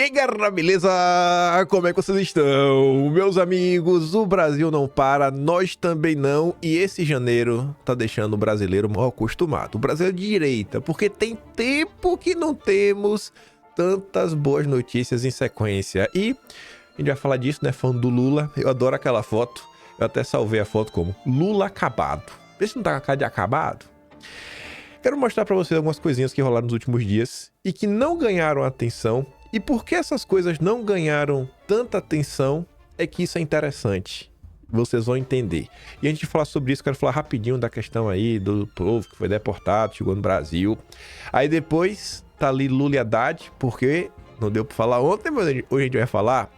E galera, beleza? Como é que vocês estão? Meus amigos, o Brasil não para, nós também não. E esse janeiro tá deixando o brasileiro mal acostumado. O Brasil é de direita, porque tem tempo que não temos tantas boas notícias em sequência. E a gente vai falar disso, né? Falando do Lula, eu adoro aquela foto. Eu até salvei a foto como Lula acabado. Vê se não tá com a cara de acabado. Quero mostrar pra vocês algumas coisinhas que rolaram nos últimos dias e que não ganharam atenção. E por que essas coisas não ganharam tanta atenção é que isso é interessante. Vocês vão entender. E antes de falar sobre isso, quero falar rapidinho da questão aí do povo que foi deportado, chegou no Brasil. Aí depois tá ali Lula e Haddad, porque não deu pra falar ontem, mas hoje a gente vai falar.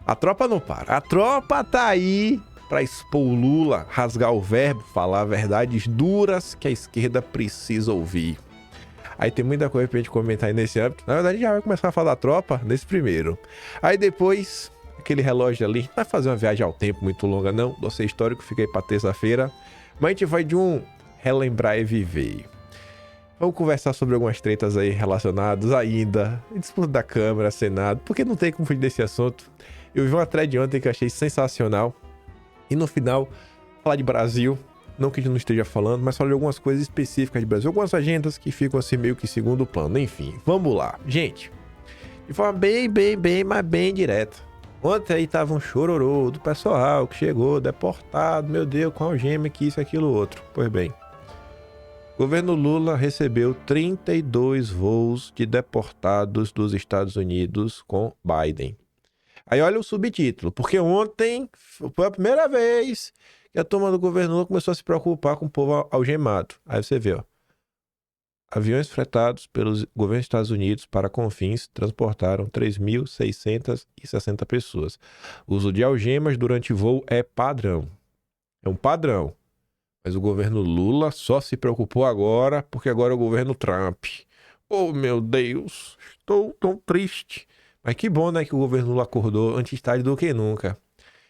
A tropa não para. A tropa tá aí pra expor o Lula, rasgar o verbo, falar verdades duras que a esquerda precisa ouvir. Aí tem muita coisa pra gente comentar aí nesse âmbito. Na verdade, já vai começar a falar da tropa nesse primeiro. Aí depois, aquele relógio ali. Não vai fazer uma viagem ao tempo muito longa, não. Dossiê histórico, fica aí pra terça-feira. Mas a gente vai de um relembrar e viver. Vamos conversar sobre algumas tretas aí relacionadas ainda. Disputa da Câmara, Senado. Porque não tem como fugir desse assunto. Eu vi uma thread ontem que eu achei sensacional. E no final, falar de Brasil. Não que a gente não esteja falando, mas falar de algumas coisas específicas de Brasil. Algumas agendas que ficam assim meio que em segundo plano. Enfim, vamos lá. Gente, de forma mas bem direta. Ontem aí tava um chororô do pessoal que chegou, deportado, meu Deus, com algema, que isso, aquilo, outro. Pois bem, o governo Lula recebeu 32 voos de deportados dos Estados Unidos com Biden. Aí olha o subtítulo, porque ontem foi a primeira vez que a turma do governo Lula começou a se preocupar com o povo algemado. Aí você vê, ó. Aviões fretados pelos governos dos Estados Unidos para Confins transportaram 3.660 pessoas. O uso de algemas durante voo é padrão. É um padrão. Mas o governo Lula só se preocupou agora, porque agora é o governo Trump. Oh, meu Deus, estou tão triste. Mas que bom, né, que o governo Lula acordou antes tarde do que nunca.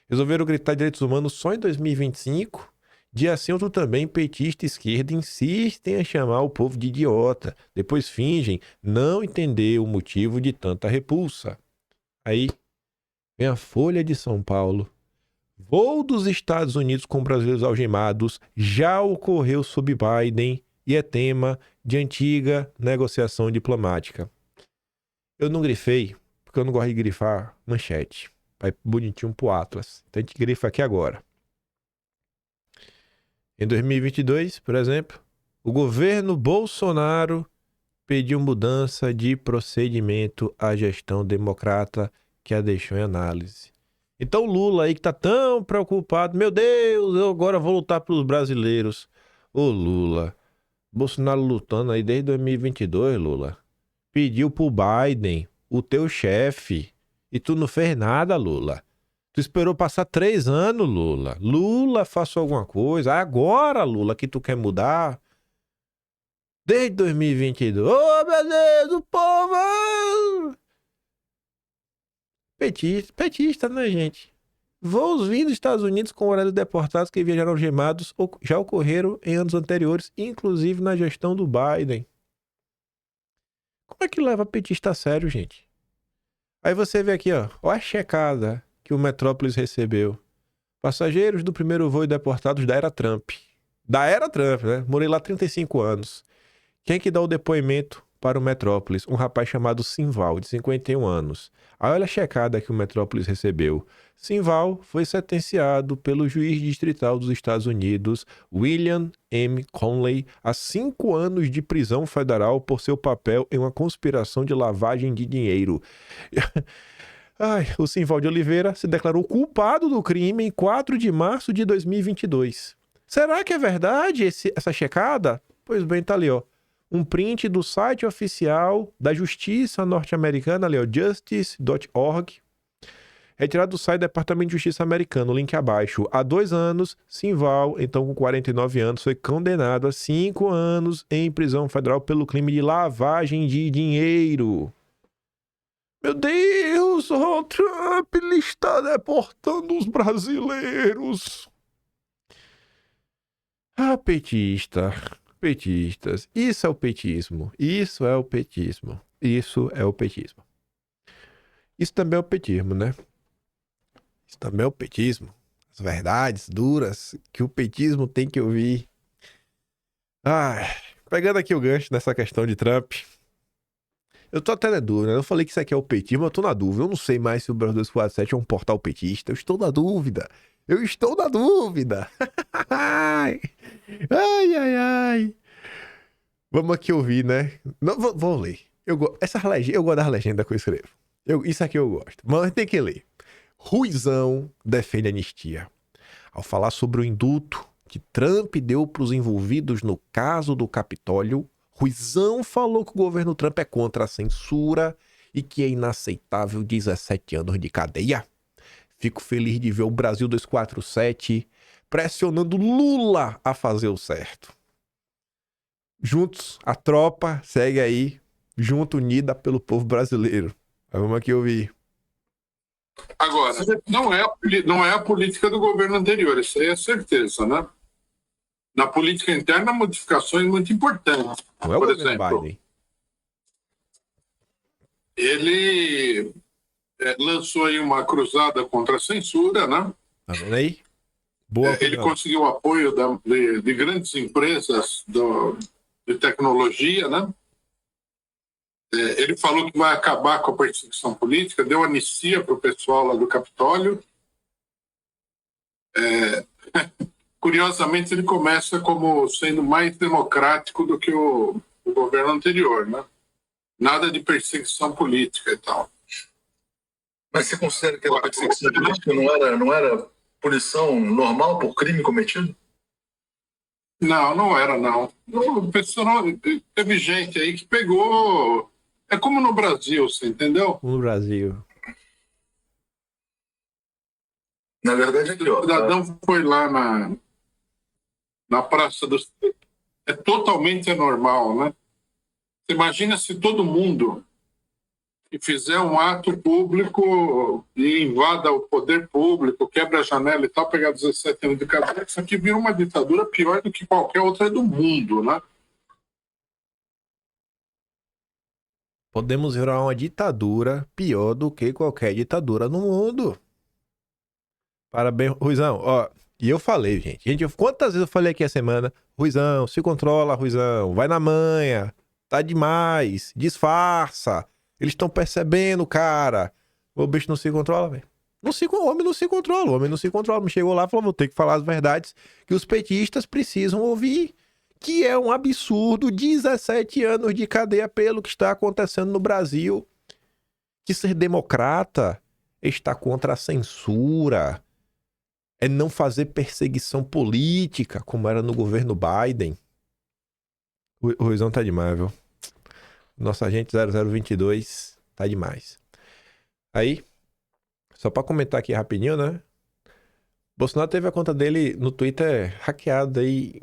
Resolveram gritar direitos humanos só em 2025? Dia sim, outro também, petista esquerda insistem em chamar o povo de idiota. Depois fingem não entender o motivo de tanta repulsa. Aí vem a Folha de São Paulo. Voo dos Estados Unidos com brasileiros algemados já ocorreu sob Biden e é tema de antiga negociação diplomática. Eu não grifei, porque eu não gosto de grifar manchete. Vai bonitinho pro Atlas. Então a gente grifa aqui agora. Em 2022, por exemplo, o governo Bolsonaro pediu mudança de procedimento à gestão democrata que a deixou em análise. Então Lula aí que tá tão preocupado, meu Deus, eu agora vou lutar pelos brasileiros. Ô Lula, Bolsonaro lutando aí desde 2022, Lula. Pediu pro Biden, o teu chefe, e tu não fez nada, Lula. Tu esperou passar 3 anos, Lula. Lula, faça alguma coisa. Agora, Lula, que tu quer mudar. Desde 2022. Oh, meu Deus, o povo! Petista, né, gente? Voos vindos dos Estados Unidos com horários deportados que viajaram algemados já ocorreram em anos anteriores, inclusive na gestão do Biden. Como é que leva petista a sério, gente? Aí você vê aqui, ó a checada que o Metrópolis recebeu. Passageiros do primeiro voo deportados da era Trump. Da era Trump, né? Morei lá 35 anos. Quem é que dá o depoimento para o Metrópolis? Um rapaz chamado Simval, de 51 anos. Aí olha a checada que o Metrópolis recebeu. Simval foi sentenciado pelo juiz distrital dos Estados Unidos, William M. Conley, a 5 anos de prisão federal por seu papel em uma conspiração de lavagem de dinheiro. O Simval de Oliveira se declarou culpado do crime em 4 de março de 2022. Será que é verdade essa checada? Pois bem, tá ali, ó. Um print do site oficial da Justiça norte-americana, ali, ó, justice.org. Retirado do site do Departamento de Justiça americano, link abaixo. Há 2 anos, Simval, então com 49 anos, foi condenado a 5 anos em prisão federal pelo crime de lavagem de dinheiro. Meu Deus, o Trump ele está deportando os brasileiros. Petistas. Isso é o petismo. Isso é o petismo. Isso também é o petismo, né? Isso também é o petismo. As verdades duras que o petismo tem que ouvir. Ai, pegando aqui o gancho nessa questão de Trump. Eu tô até na dúvida, né? Eu falei que isso aqui é o petismo, mas eu tô na dúvida. Eu não sei mais se o Brasil 247 é um portal petista. Eu estou na dúvida. Eu estou na dúvida. Ai, ai, ai, ai. Vamos aqui ouvir, né? Não, vou ler. Eu gosto das legendas que eu escrevo. Isso aqui eu gosto. Mas tem que ler. Ruizão defende anistia. Ao falar sobre o indulto que Trump deu para os envolvidos no caso do Capitólio, Ruizão falou que o governo Trump é contra a censura e que é inaceitável 17 anos de cadeia. Fico feliz de ver o Brasil 247 pressionando Lula a fazer o certo. Juntos, a tropa segue aí, junto, unida pelo povo brasileiro. Vamos aqui ouvir. Agora, não é a política do governo anterior, isso aí é certeza, né? Na política interna, modificações muito importantes. Não é o Por governo exemplo, Biden. ele lançou aí uma cruzada contra a censura, né? Tá vendo aí? Boa Ele opinião. conseguiu apoio de grandes empresas de tecnologia, né? Ele falou que vai acabar com a perseguição política, deu anistia para o pessoal lá do Capitólio. Curiosamente, ele começa como sendo mais democrático do que o governo anterior, né? Nada de perseguição política e tal. Mas você considera que a perseguição política não era punição normal por crime cometido? Não era, não. O pessoal, teve gente aí que pegou... É como no Brasil, você entendeu? No Brasil. Na verdade, aqui, ó. O cidadão foi lá na Praça dos... É totalmente anormal, né? Você imagina se todo mundo que fizer um ato público e invada o poder público, quebra a janela e tal, pegar 17 anos de cadeia, isso aqui vira uma ditadura pior do que qualquer outra do mundo, né? Podemos virar uma ditadura pior do que qualquer ditadura no mundo. Parabéns, Ruizão. Ó, e eu falei, gente, quantas vezes eu falei aqui a semana? Ruizão, se controla, Ruizão. Vai na manha. Tá demais. Disfarça. Eles estão percebendo, cara. O bicho não se controla, velho. O homem não se controla. O homem não se controla. Me chegou lá e falou: vou ter que falar as verdades que os petistas precisam ouvir. Que é um absurdo, 17 anos de cadeia pelo que está acontecendo no Brasil. Que ser democrata está contra a censura. É não fazer perseguição política, como era no governo Biden. O Ruizão tá demais, viu? Nosso agente 0022 tá demais. Aí, só pra comentar aqui rapidinho, né? Bolsonaro teve a conta dele no Twitter hackeada aí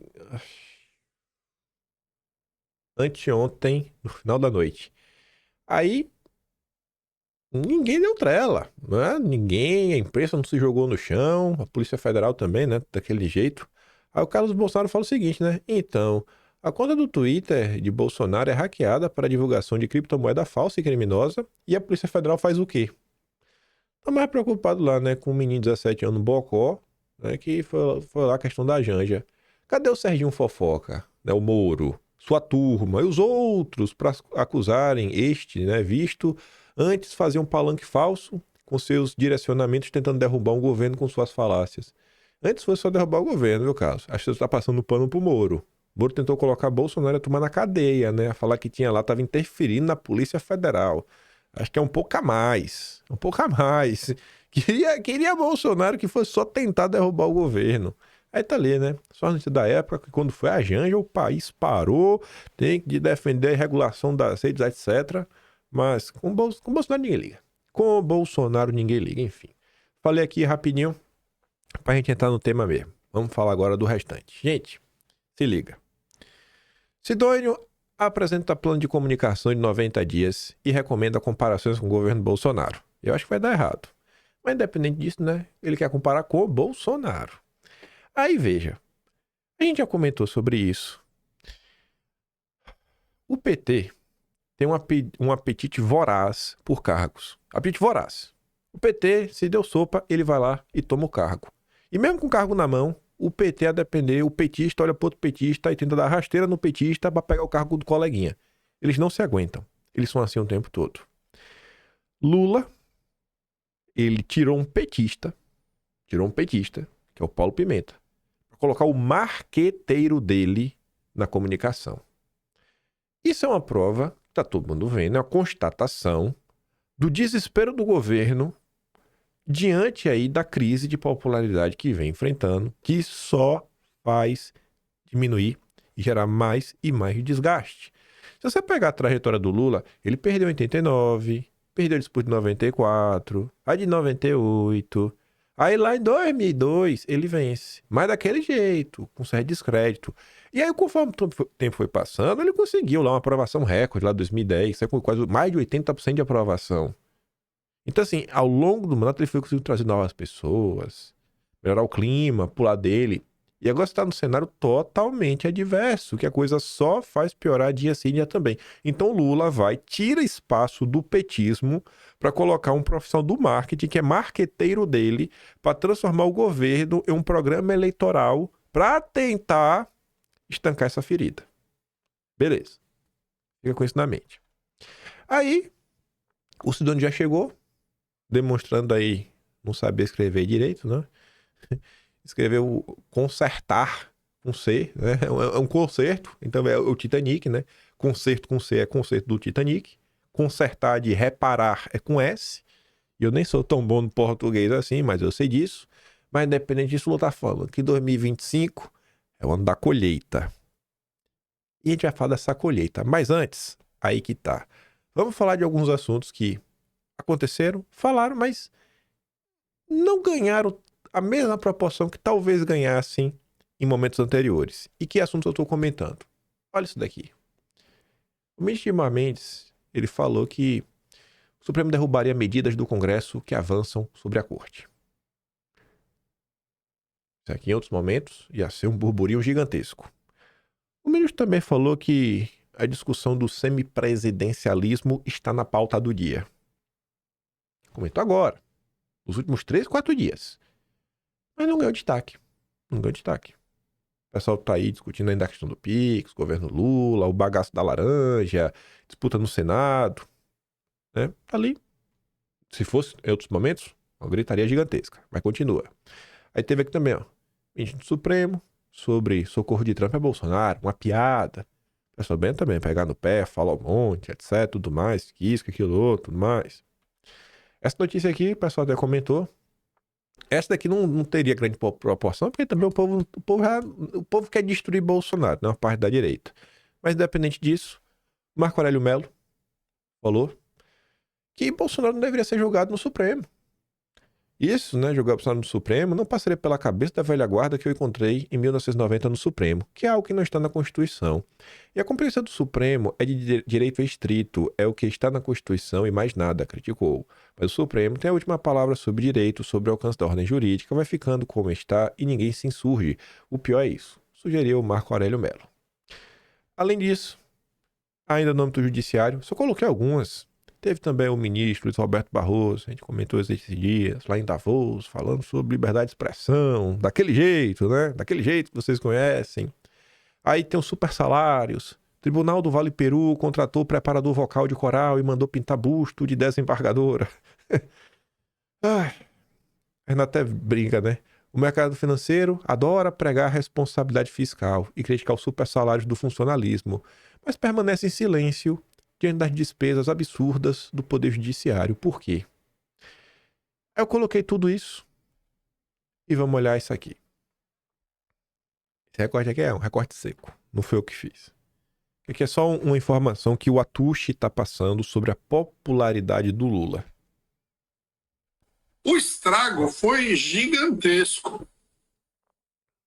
anteontem, no final da noite. Aí, ninguém deu trela, né? Ninguém, a imprensa não se jogou no chão, a Polícia Federal também, né? Daquele jeito. Aí o Carlos Bolsonaro fala o seguinte, né? Então, a conta do Twitter de Bolsonaro é hackeada para divulgação de criptomoeda falsa e criminosa e a Polícia Federal faz o quê? Tá mais preocupado lá, né? Com um menino de 17 anos, Bocó, né? Que foi lá a questão da Janja. Cadê o Serginho Fofoca, né? O Moro, sua turma e os outros para acusarem este, né? Visto antes fazia um palanque falso com seus direcionamentos tentando derrubar um governo com suas falácias. Antes foi só derrubar o governo, meu caso. Acho que você está passando pano pro Moro. Moro tentou colocar Bolsonaro a tomar na cadeia, né? A falar que tinha lá, estava interferindo na Polícia Federal. Acho que é um pouco a mais. Um pouco a mais. Queria Bolsonaro que fosse só tentar derrubar o governo. Aí tá ali, né? Só a notícia da época que quando foi a Janja, o país parou, tem que defender a regulação das redes, etc. Mas com Bolsonaro ninguém liga. Com Bolsonaro ninguém liga, enfim. Falei aqui rapidinho pra gente entrar no tema mesmo. Vamos falar agora do restante. Gente, se liga. Sidônio apresenta plano de comunicação de 90 dias e recomenda comparações com o governo Bolsonaro. Eu acho que vai dar errado. Mas independente disso, né? Ele quer comparar com o Bolsonaro. Aí veja, a gente já comentou sobre isso. O PT tem um apetite voraz por cargos. Apetite voraz. O PT, se deu sopa, ele vai lá e toma o cargo. E mesmo com o cargo na mão, o PT, a depender, o petista olha para outro petista e tenta dar rasteira no petista para pegar o cargo do coleguinha. Eles não se aguentam. Eles são assim o tempo todo. Lula, ele tirou um petista, que é o Paulo Pimenta, para colocar o marqueteiro dele na comunicação. Isso é uma prova, tá todo mundo vendo, é uma constatação do desespero do governo diante aí da crise de popularidade que vem enfrentando, que só faz diminuir e gerar mais e mais desgaste. Se você pegar a trajetória do Lula, ele perdeu em 89, perdeu a disputa de 94, a de 98, aí lá em 2002 ele vence, mas daquele jeito, com certo descrédito. E aí, conforme o tempo foi passando, ele conseguiu lá uma aprovação recorde, lá em 2010, saiu com quase mais de 80% de aprovação. Então, assim, ao longo do mandato ele foi conseguindo trazer novas pessoas, melhorar o clima, pular dele. E agora está no cenário totalmente adverso, que a coisa só faz piorar dia sim, dia também. Então Lula tira espaço do petismo para colocar um profissional do marketing, que é marqueteiro dele, para transformar o governo em um programa eleitoral para tentar estancar essa ferida. Beleza. Fica com isso na mente. Aí, o Sidônio já chegou, demonstrando aí não saber escrever direito, né? Escreveu consertar com C, né? É um concerto, então é o Titanic, né? Concerto com C é concerto do Titanic. Consertar de reparar é com S. E eu nem sou tão bom no português assim, mas eu sei disso. Mas independente disso, o Lula tá falando que 2025 é o ano da colheita. E a gente vai falar dessa colheita. Mas antes, aí que tá. Vamos falar de alguns assuntos que aconteceram, falaram, mas não ganharam a mesma proporção que talvez ganhassem em momentos anteriores. E que assuntos eu estou comentando? Olha isso daqui. O ministro Gilmar Mendes, ele falou que o Supremo derrubaria medidas do Congresso que avançam sobre a Corte. Isso aqui em outros momentos ia ser um burburinho gigantesco. O ministro também falou que a discussão do semipresidencialismo está na pauta do dia. Comentou agora, nos últimos 3, 4 dias. Mas não ganhou destaque. Não ganhou destaque. O pessoal tá aí discutindo ainda a questão do Pix, governo Lula, o bagaço da laranja, disputa no Senado. Né? Tá ali. Se fosse em outros momentos, uma gritaria gigantesca. Mas continua. Aí teve aqui também, ó. Ministro do Supremo, sobre socorro de Trump a Bolsonaro, uma piada. O pessoal bem também, pegar no pé, falar um monte, etc, tudo mais, que isso, que aquilo outro, tudo mais. Essa notícia aqui, o pessoal até comentou. Essa daqui não teria grande proporção, porque também o povo quer destruir Bolsonaro, né? Uma parte da direita. Mas independente disso, Marco Aurélio Mello falou que Bolsonaro não deveria ser julgado no Supremo. Isso, né, jogar Bolsonaro no Supremo, não passaria pela cabeça da velha guarda que eu encontrei em 1990 no Supremo, que é algo que não está na Constituição. E a competência do Supremo é de direito estrito, é o que está na Constituição e mais nada, criticou. Mas o Supremo tem a última palavra sobre direito, sobre o alcance da ordem jurídica, vai ficando como está e ninguém se insurge. O pior é isso, sugeriu o Marco Aurélio Mello. Além disso, ainda no âmbito judiciário, só coloquei algumas. Teve também o ministro Luiz Roberto Barroso, a gente comentou esses dias, lá em Davos, falando sobre liberdade de expressão, daquele jeito, né? Daquele jeito que vocês conhecem. Aí tem os super salários. Tribunal do Vale Peru contratou preparador vocal de coral e mandou pintar busto de desembargadora. Ai, ainda até brinca, né? O mercado financeiro adora pregar responsabilidade fiscal e criticar os super salários do funcionalismo, mas permanece em silêncio diante das despesas absurdas do Poder Judiciário. Por quê? Eu coloquei tudo isso e vamos olhar isso aqui. Esse recorte aqui é um recorte seco. Não foi eu que fiz. Aqui é só uma informação que o Atushi está passando sobre a popularidade do Lula. O estrago foi gigantesco.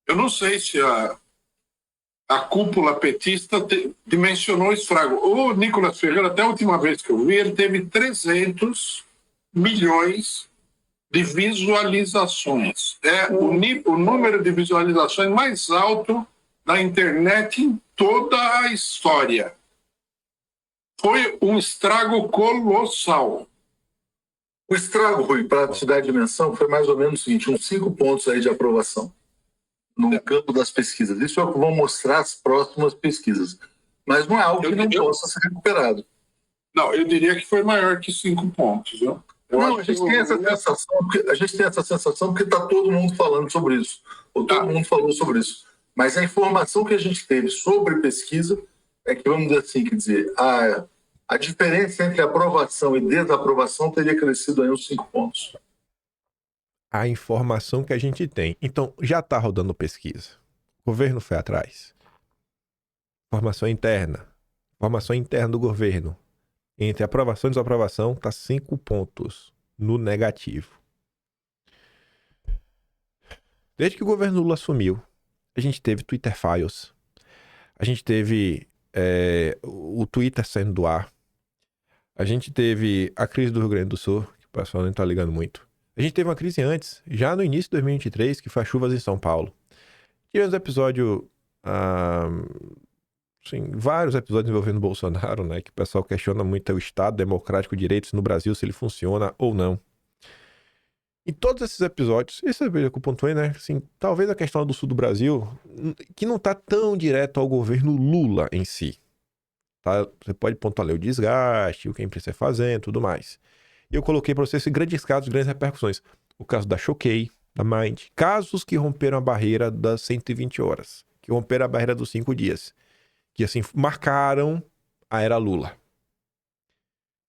Eu não sei se a cúpula petista dimensionou o estrago. O Nicolas Ferreira, até a última vez que eu vi, ele teve 300 milhões de visualizações. É o número de visualizações mais alto da internet em toda a história. Foi um estrago colossal. O estrago, Rui, para te dar a dimensão, foi mais ou menos o seguinte, uns 5 pontos aí de aprovação no campo das pesquisas. Isso é o que vão mostrar as próximas pesquisas. Mas não é algo que não possa ser recuperado. Não, eu diria que foi maior que 5 pontos. Viu? Não, a gente tem essa sensação porque está todo mundo falando sobre isso. Ou todo mundo falou sobre isso. Mas a informação que a gente teve sobre pesquisa é que, vamos dizer assim, quer dizer, a diferença entre aprovação e desaprovação teria crescido aí uns 5 pontos. A informação que a gente tem. Então, já está rodando pesquisa. O governo foi atrás. Informação interna do governo. Entre aprovação e desaprovação, está 5 pontos no negativo. Desde que o governo Lula assumiu, a gente teve Twitter Files, a gente teve o Twitter saindo do ar, a gente teve a crise do Rio Grande do Sul, que o pessoal não está ligando muito. A gente teve uma crise antes, já no início de 2023, que foi as chuvas em São Paulo. Tivemos episódio... Sim, vários episódios envolvendo o Bolsonaro, né? Que o pessoal questiona muito o Estado Democrático de Direitos no Brasil, se ele funciona ou não. Em todos esses episódios, isso é que eu pontuei, né? Assim, talvez a questão do sul do Brasil, que não está tão direto ao governo Lula em si. Tá? Você pode pontuar ali o desgaste, o que a imprensa está fazendo, tudo mais. E eu coloquei para vocês esses grandes casos, grandes repercussões. O caso da Choquei, da Mind. Casos que romperam a barreira das 120 horas. Que romperam a barreira dos 5 dias. Que assim marcaram a era Lula.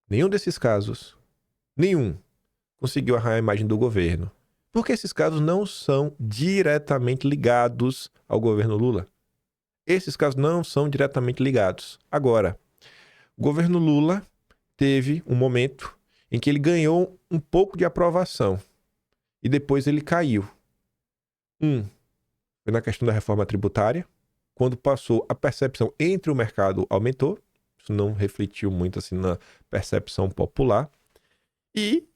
Nenhum desses casos, conseguiu arranhar a imagem do governo. Porque esses casos não são diretamente ligados ao governo Lula. Esses casos não são diretamente ligados. Agora, o governo Lula teve um momento em que ele ganhou um pouco de aprovação. E depois ele caiu. Foi na questão da reforma tributária. Quando passou, a percepção entre o mercado aumentou. Isso não refletiu muito assim na percepção popular. E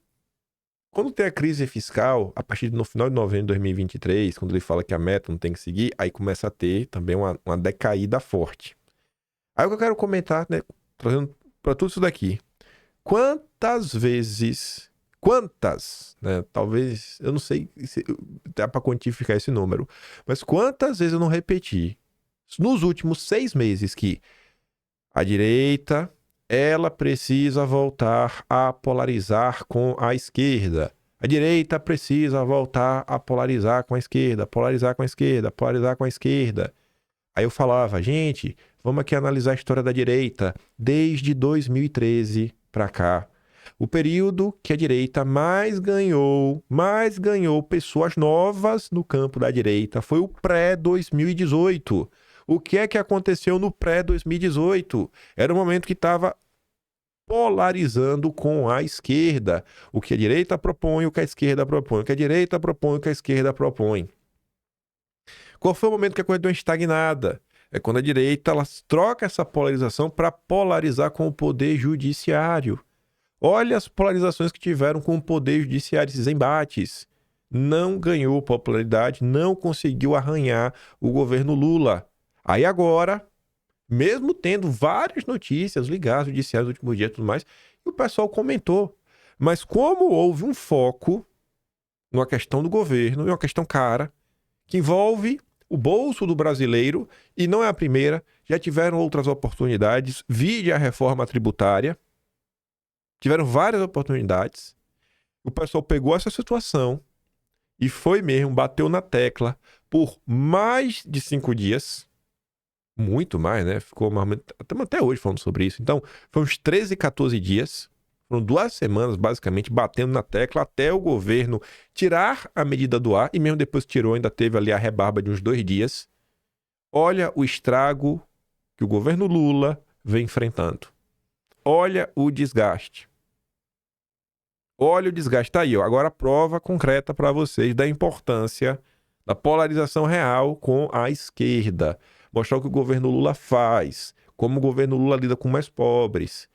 quando tem a crise fiscal, a partir no final de novembro de 2023, quando ele fala que a meta não tem que seguir, aí começa a ter também uma decaída forte. Aí o que eu quero comentar, né, trazendo para tudo isso daqui. Quantas, né, talvez, eu não sei se dá para quantificar esse número, mas quantas vezes eu não repeti nos últimos 6 meses que a direita, ela precisa voltar a polarizar com a esquerda. A direita precisa voltar a polarizar com a esquerda, polarizar com a esquerda, polarizar com a esquerda. Aí eu falava, gente, vamos aqui analisar a história da direita desde 2013 para cá. O período que a direita mais ganhou pessoas novas no campo da direita foi o pré-2018. O que é que aconteceu no pré-2018? Era um momento que estava polarizando com a esquerda. O que a direita propõe, o que a esquerda propõe. O que a direita propõe, o que a esquerda propõe. Qual foi o momento que a coisa deu uma estagnada? É quando a direita ela troca essa polarização para polarizar com o poder judiciário. Olha as polarizações que tiveram com o poder judiciário, esses embates. Não ganhou popularidade, não conseguiu arranhar o governo Lula. Aí agora, mesmo tendo várias notícias ligadas ao judiciário nos últimos dias e tudo mais, o pessoal comentou. Mas como houve um foco numa questão do governo, e uma questão cara, que envolve o bolso do brasileiro, e não é a primeira, já tiveram outras oportunidades, vide a reforma tributária, tiveram várias oportunidades, o pessoal pegou essa situação e foi mesmo, bateu na tecla por mais de 5 dias, muito mais, né? Estamos até hoje falando sobre isso. Então, foi uns 13, 14 dias. Foram 2 semanas, basicamente, batendo na tecla até o governo tirar a medida do ar. E mesmo depois que tirou, ainda teve ali a rebarba de uns 2 dias. Olha o estrago que o governo Lula vem enfrentando. Olha o desgaste. Olha o desgaste. Tá aí, ó. Agora a prova concreta para vocês da importância da polarização real com a esquerda. Mostrar o que o governo Lula faz, como o governo Lula lida com mais pobres.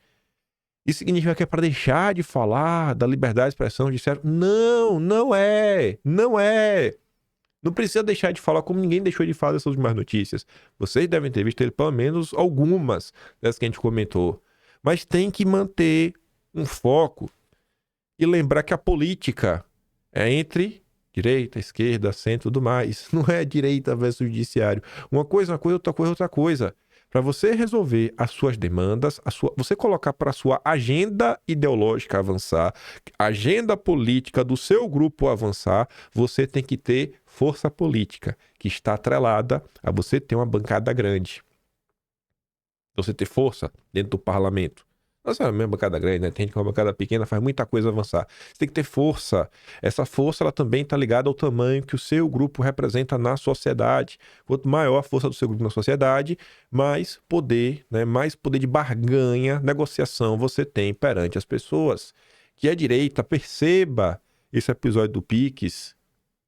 Isso significa que é para deixar de falar da liberdade de expressão judiciária? Não, não é. Não é. Não precisa deixar de falar como ninguém deixou de falar dessas últimas notícias. Vocês devem ter visto pelo menos algumas dessas que a gente comentou. Mas tem que manter um foco e lembrar que a política é entre direita, esquerda, centro e tudo mais. Não é direita versus judiciário. Uma coisa, outra coisa, outra coisa. Para você resolver as suas demandas, você colocar para a sua agenda ideológica avançar, agenda política do seu grupo avançar, você tem que ter força política, que está atrelada a você ter uma bancada grande. Você ter força dentro do parlamento. Nossa, é a minha bancada grande, né? Tem gente com uma bancada pequena, faz muita coisa avançar. Você tem que ter força. Essa força, ela também está ligada ao tamanho que o seu grupo representa na sociedade. Quanto maior a força do seu grupo na sociedade, mais poder, né? Mais poder de barganha, negociação você tem perante as pessoas. Que é direita, perceba esse episódio do Pix.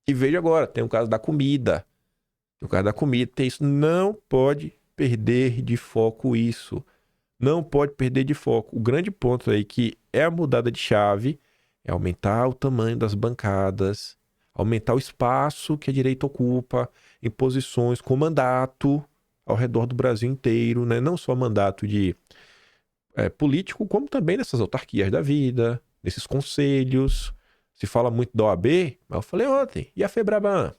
E veja agora, tem o caso da comida. O caso da comida tem isso. Não pode perder de foco isso. Não pode perder de foco. O grande ponto aí que é a mudada de chave é aumentar o tamanho das bancadas, aumentar o espaço que a direita ocupa em posições com mandato ao redor do Brasil inteiro, né? Não só mandato de político, como também nessas autarquias da vida, nesses conselhos. Se fala muito da OAB, mas eu falei ontem, e a FEBRABAN?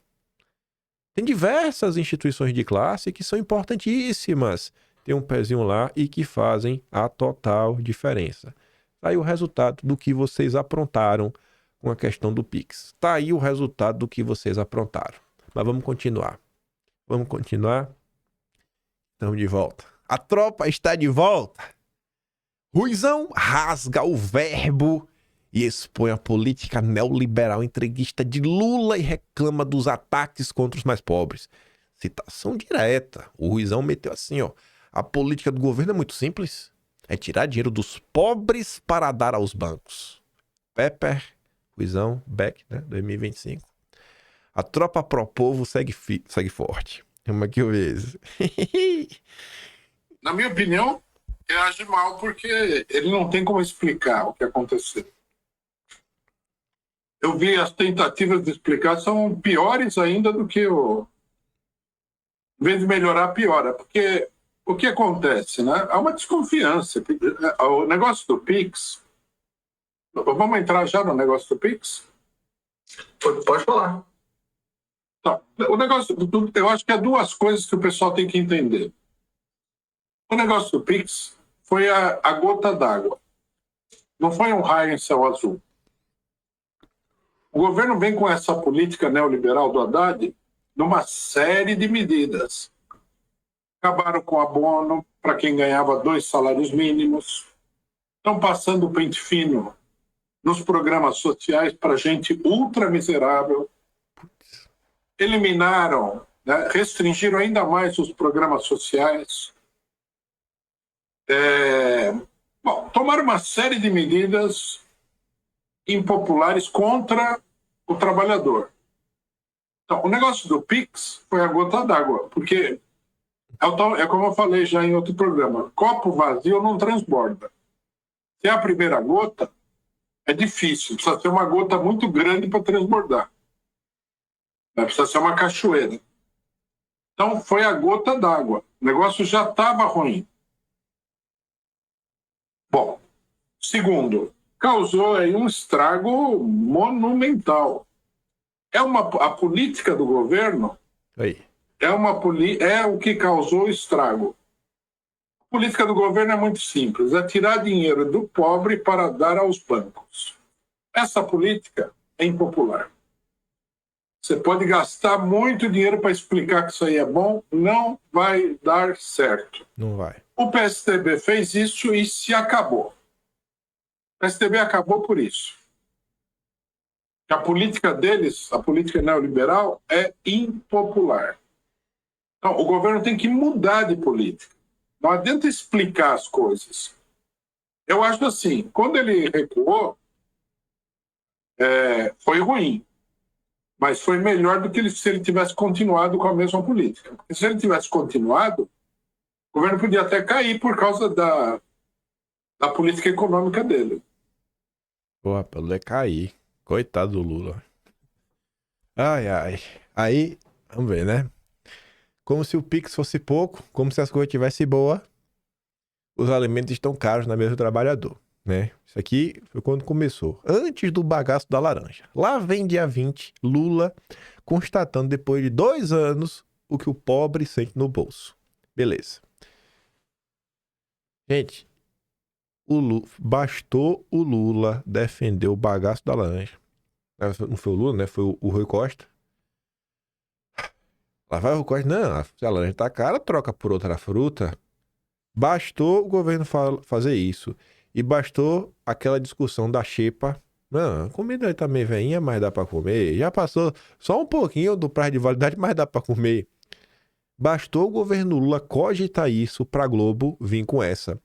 Tem diversas instituições de classe que são importantíssimas. Tem um pezinho lá e que fazem a total diferença. Tá aí o resultado do que vocês aprontaram com a questão do Pix. Tá aí o resultado do que vocês aprontaram. Mas vamos continuar. Vamos continuar. Estamos de volta. A tropa está de volta. Ruizão rasga o verbo e expõe a política neoliberal entreguista de Lula e reclama dos ataques contra os mais pobres. Citação direta. O Ruizão meteu assim, ó. A política do governo é muito simples. É tirar dinheiro dos pobres para dar aos bancos. Pepper, Ruizão, Beck, né? 2025. A tropa pro povo segue forte. Vamos aqui ver. Na minha opinião, ele age mal porque ele não tem como explicar o que aconteceu. Eu vi as tentativas de explicar são piores ainda do que o... Em vez de melhorar, piora. Porque o que acontece, né? Há uma desconfiança. O negócio do Pix... Vamos entrar já no negócio do Pix? Pode falar. Tá. O negócio eu acho que há duas coisas que o pessoal tem que entender. O negócio do Pix foi a gota d'água. Não foi um raio em céu azul. O governo vem com essa política neoliberal do Haddad numa série de medidas. Acabaram com abono para quem ganhava 2 salários mínimos. Estão passando o pente fino nos programas sociais para gente ultra miserável. Eliminaram, né, restringiram ainda mais os programas sociais. Tomaram uma série de medidas impopulares contra o trabalhador. Então, o negócio do Pix foi a gota d'água, porque é como eu falei já em outro programa, copo vazio não transborda. Se é a primeira gota, é difícil, precisa ser uma gota muito grande para transbordar. Precisa ser uma cachoeira. Então, foi a gota d'água. O negócio já estava ruim. Bom, segundo, causou aí um estrago monumental. A política do governo Aí. é o que causou o estrago. A política do governo é muito simples, é tirar dinheiro do pobre para dar aos bancos. Essa política é impopular. Você pode gastar muito dinheiro para explicar que isso aí é bom, não vai dar certo. Não vai. O PSDB fez isso e se acabou. O PSDB acabou por isso. A política deles, a política neoliberal, é impopular. Então, o governo tem que mudar de política. Não adianta explicar as coisas. Eu acho assim, quando ele recuou, foi ruim. Mas foi melhor do que se ele tivesse continuado com a mesma política. Porque se ele tivesse continuado, o governo podia até cair por causa da política econômica dele. Porra, pra Lula cair. Coitado do Lula. Ai, ai. Aí, vamos ver, né? Como se o Pix fosse pouco, como se as coisas tivessem boa. os alimentos estão caros na mesa do trabalhador, né? Isso aqui foi quando começou, antes do bagaço da laranja. Lá vem dia 20, Lula constatando depois de 2 anos o que o pobre sente no bolso. Beleza. Gente, bastou o Lula defender o bagaço da laranja. Não foi o Lula, né? Foi o Rui Costa. Lá vai o Rui Costa. Não, se a laranja tá cara, troca por outra fruta. Bastou o governo fazer isso. E bastou aquela discussão da xepa. Não, a comida aí tá meio veinha, mas dá pra comer. Já passou só um pouquinho do prazo de validade, mas dá pra comer. Bastou o governo Lula cogitar isso pra Globo vir com essa.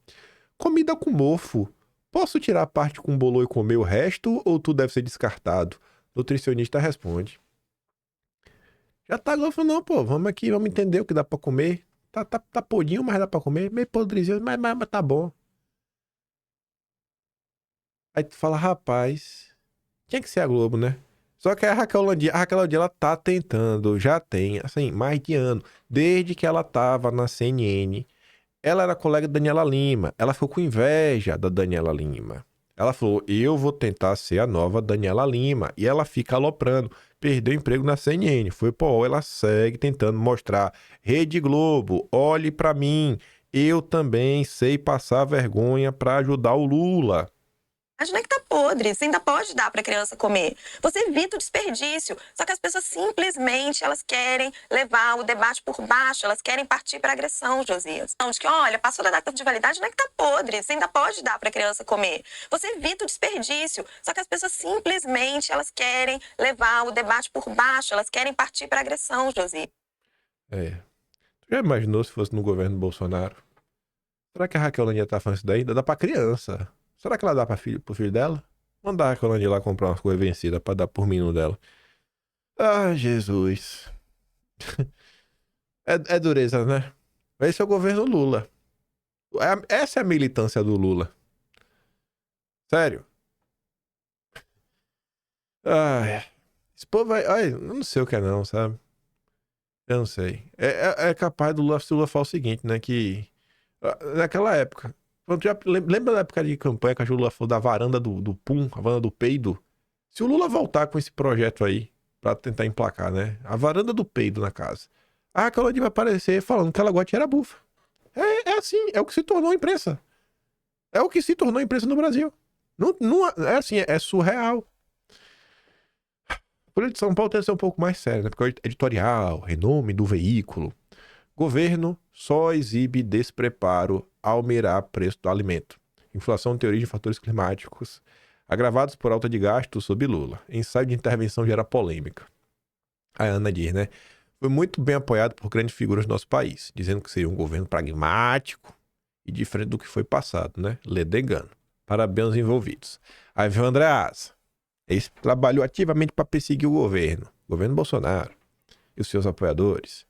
Comida com mofo. Posso tirar a parte com bolô e comer o resto ou tudo deve ser descartado? Nutricionista responde. Já tá Globo falando, não, pô, vamos aqui, vamos entender o que dá pra comer. Tá podinho, mas dá pra comer. Meio podrezinho, mas tá bom. Aí tu fala, rapaz, tinha que ser a Globo, né? Só que a Raquel Landier, ela tá tentando, já tem, assim, mais de ano. Desde que ela tava na CNN, ela era colega da Daniela Lima. Ela ficou com inveja da Daniela Lima. Ela falou, eu vou tentar ser a nova Daniela Lima. E ela fica aloprando. Perdeu o emprego na CNN. Foi pô, ela segue tentando mostrar. Rede Globo, olhe pra mim. Eu também sei passar vergonha pra ajudar o Lula. Mas não é que tá podre, você ainda pode dar para a criança comer. Você evita o desperdício. Só que as pessoas simplesmente elas querem levar o debate por baixo, elas querem partir para agressão, Josias. Então, de que, olha, passou da data de validade, não é que tá podre, você ainda pode dar para a criança comer. Você evita o desperdício. Só que as pessoas simplesmente elas querem levar o debate por baixo, elas querem partir para agressão, Josias. Tu já imaginou se fosse no governo Bolsonaro? Será que a Raquel Landier tá falando isso daí? Dá pra criança. Será que ela dá pro filho dela? Mandar a Raquel Landier lá comprar umas coisas vencidas pra dar por menino dela. Ah, Jesus. É dureza, né? Esse é o governo Lula. Essa é a militância do Lula. Sério. Ai, esse povo vai... Ai, eu não sei o que é não, sabe? Eu não sei. É capaz do Lula, se o Lula falar o seguinte, né? Que naquela época... Lembra da época de campanha que a Lula falou da varanda do Pum, a varanda do peido? Se o Lula voltar com esse projeto aí, pra tentar emplacar, né? A varanda do peido na casa. A Raquel Landier vai aparecer falando que ela gosta de cheira bufa. É assim, é o que se tornou a imprensa. É o que se tornou a imprensa no Brasil. Não, é assim, é surreal. A Folha de São Paulo tem que ser um pouco mais sério, né? Porque é editorial, renome do veículo. Governo só exibe despreparo ao mirar preço do alimento. Inflação tem origem de fatores climáticos agravados por alta de gastos sob Lula. Ensaio de intervenção gera polêmica. A Ana diz, né? Foi muito bem apoiado por grandes figuras do nosso país, dizendo que seria um governo pragmático e diferente do que foi passado, né? Leda engano. Parabéns aos envolvidos. Aí vem o Andreas. Ele trabalhou ativamente para perseguir o governo Bolsonaro e os seus apoiadores.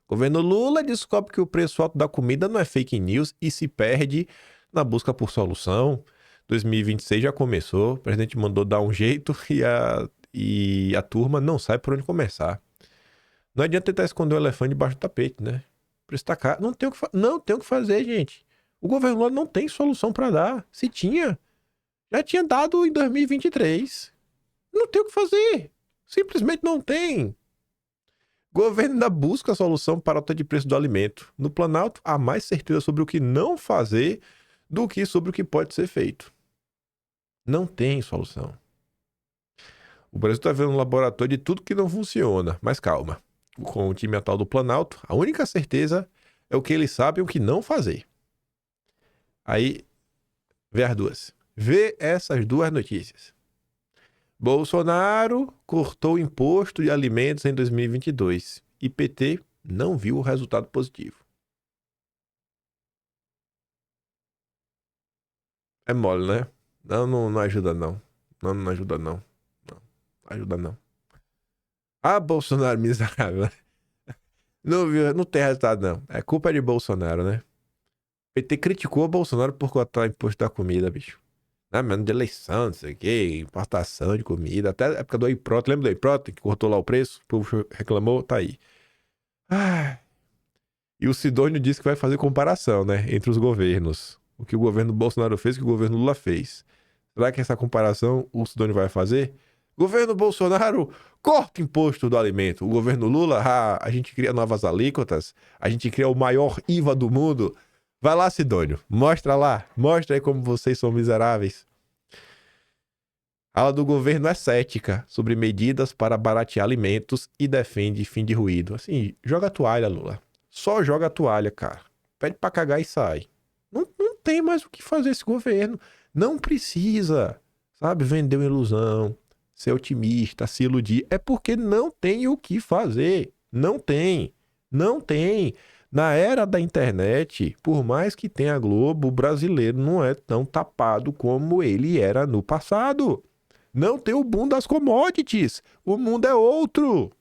Governo Lula descobre que o preço alto da comida não é fake news e se perde na busca por solução. 2026 já começou, o presidente mandou dar um jeito e a turma não sabe por onde começar. Não adianta tentar esconder o elefante debaixo do tapete, né? O preço tá caro. Não tem o que fazer, gente. O governo Lula não tem solução para dar. Se tinha, já tinha dado em 2023. Não tem o que fazer. Simplesmente não tem. O governo ainda busca a solução para a alta de preço do alimento. No Planalto, há mais certeza sobre o que não fazer do que sobre o que pode ser feito. Não tem solução. O Brasil está vendo um laboratório de tudo que não funciona. Mas calma. Com o time atual do Planalto, a única certeza é o que eles sabem e o que não fazer. Aí, vê as duas. Vê essas duas notícias. Bolsonaro cortou o imposto de alimentos em 2022 e PT não viu o resultado positivo. É mole, né? Não ajuda não. Não ajuda não. Não ajuda não. Ah, Bolsonaro miserável. Não tem resultado não. É culpa de Bolsonaro, né? PT criticou o Bolsonaro por cortar o imposto da comida, bicho. Ano de eleição, não sei o que, importação de comida, até a época do Whey Protein, lembra do Whey Protein, que cortou lá o preço, o povo reclamou, tá aí. E o Sidônio disse que vai fazer comparação, né, entre os governos. o que o governo Bolsonaro fez, o que o governo Lula fez. Será que essa comparação o Sidônio vai fazer? Governo Bolsonaro corta imposto do alimento. O governo Lula, a gente cria novas alíquotas, a gente cria o maior IVA do mundo. Vai lá, Sidônio, mostra lá, mostra aí como vocês são miseráveis. A ala do governo é cética sobre medidas para baratear alimentos e defende fim de ruído. Assim, joga a toalha, Lula. Só joga a toalha, cara. Pede pra cagar e sai. Não tem mais o que fazer esse governo. Não precisa, sabe, vender uma ilusão, ser otimista, se iludir. É porque não tem o que fazer. Não tem. Não tem. Na era da internet, por mais que tenha Globo, o brasileiro não é tão tapado como ele era no passado. Não tem o boom das commodities. O mundo é outro.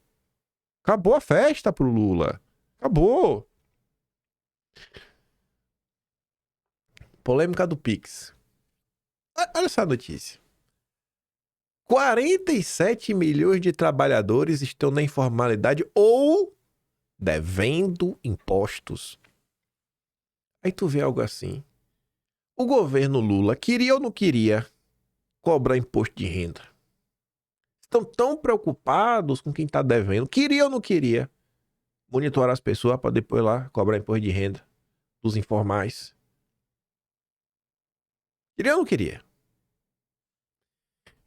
Acabou a festa pro Lula. Acabou. Polêmica do Pix. Olha essa notícia. 47 milhões de trabalhadores estão na informalidade ou devendo impostos. Aí tu vê algo assim. O governo Lula queria ou não queria cobrar imposto de renda? Estão tão preocupados com quem está devendo. Queria ou não queria monitorar as pessoas para depois lá cobrar imposto de renda dos informais? Queria ou não queria?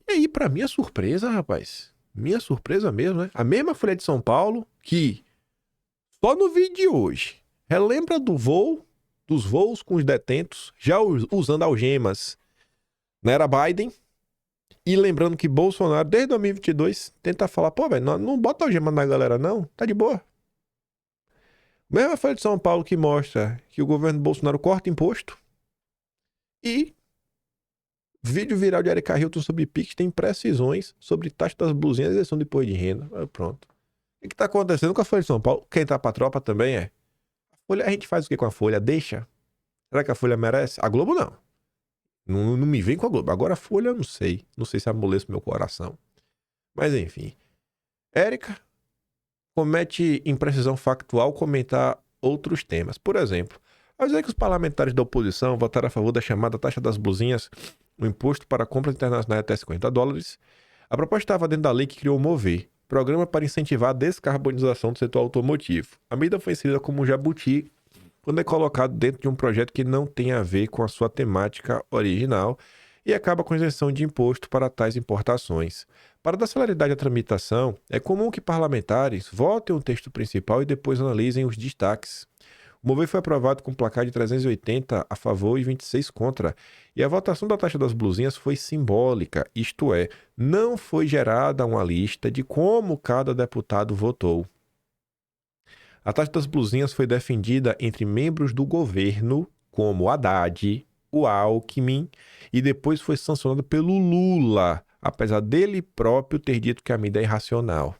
E aí, para minha surpresa, rapaz, minha surpresa mesmo, né? A mesma Folha de São Paulo que só no vídeo de hoje relembra dos voos com os detentos já usando algemas na era Biden. E lembrando que Bolsonaro, desde 2022, tenta falar, pô, velho, não bota algema na galera não, tá de boa. Mesma Folha de São Paulo que mostra que o governo Bolsonaro corta imposto. E vídeo viral de Erika Hilton sobre Pix tem precisões sobre taxa das blusinhas e isenção de imposto de renda. Pronto. O que tá acontecendo com a Folha de São Paulo? Quem tá pra tropa também é. A gente faz o que com a Folha? Deixa? Será que a Folha merece? A Globo não. Não me vem com a Globo. Agora a Folha eu não sei. Não sei se amoleço meu coração. Mas enfim. Érica comete imprecisão factual comentar outros temas. Por exemplo, ao dizer que os parlamentares da oposição votaram a favor da chamada taxa das blusinhas, o imposto para compras internacionais até $50, a proposta estava dentro da lei que criou o MOVER, Programa para incentivar a descarbonização do setor automotivo. A medida foi inserida como um jabuti quando é colocado dentro de um projeto que não tem a ver com a sua temática original e acaba com isenção de imposto para tais importações. Para dar celeridade à tramitação, é comum que parlamentares votem o texto principal e depois analisem os destaques. O MOVER foi aprovado com placar de 380 a favor e 26 contra, e a votação da taxa das blusinhas foi simbólica, isto é, não foi gerada uma lista de como cada deputado votou. A taxa das blusinhas foi defendida entre membros do governo, como o Haddad, o Alckmin, e depois foi sancionada pelo Lula, apesar dele próprio ter dito que a medida é irracional.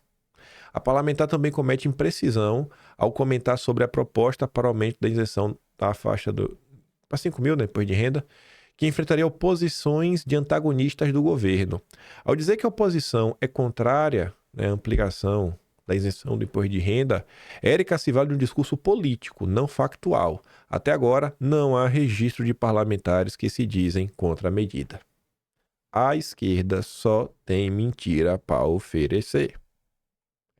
A parlamentar também comete imprecisão ao comentar sobre a proposta para o aumento da isenção da faixa para 5 mil, né, depois de renda, que enfrentaria oposições de antagonistas do governo. Ao dizer que a oposição é contrária, né, à ampliação da isenção do imposto de renda, Érica se vale de um discurso político, não factual. Até agora, não há registro de parlamentares que se dizem contra a medida. A esquerda só tem mentira para oferecer.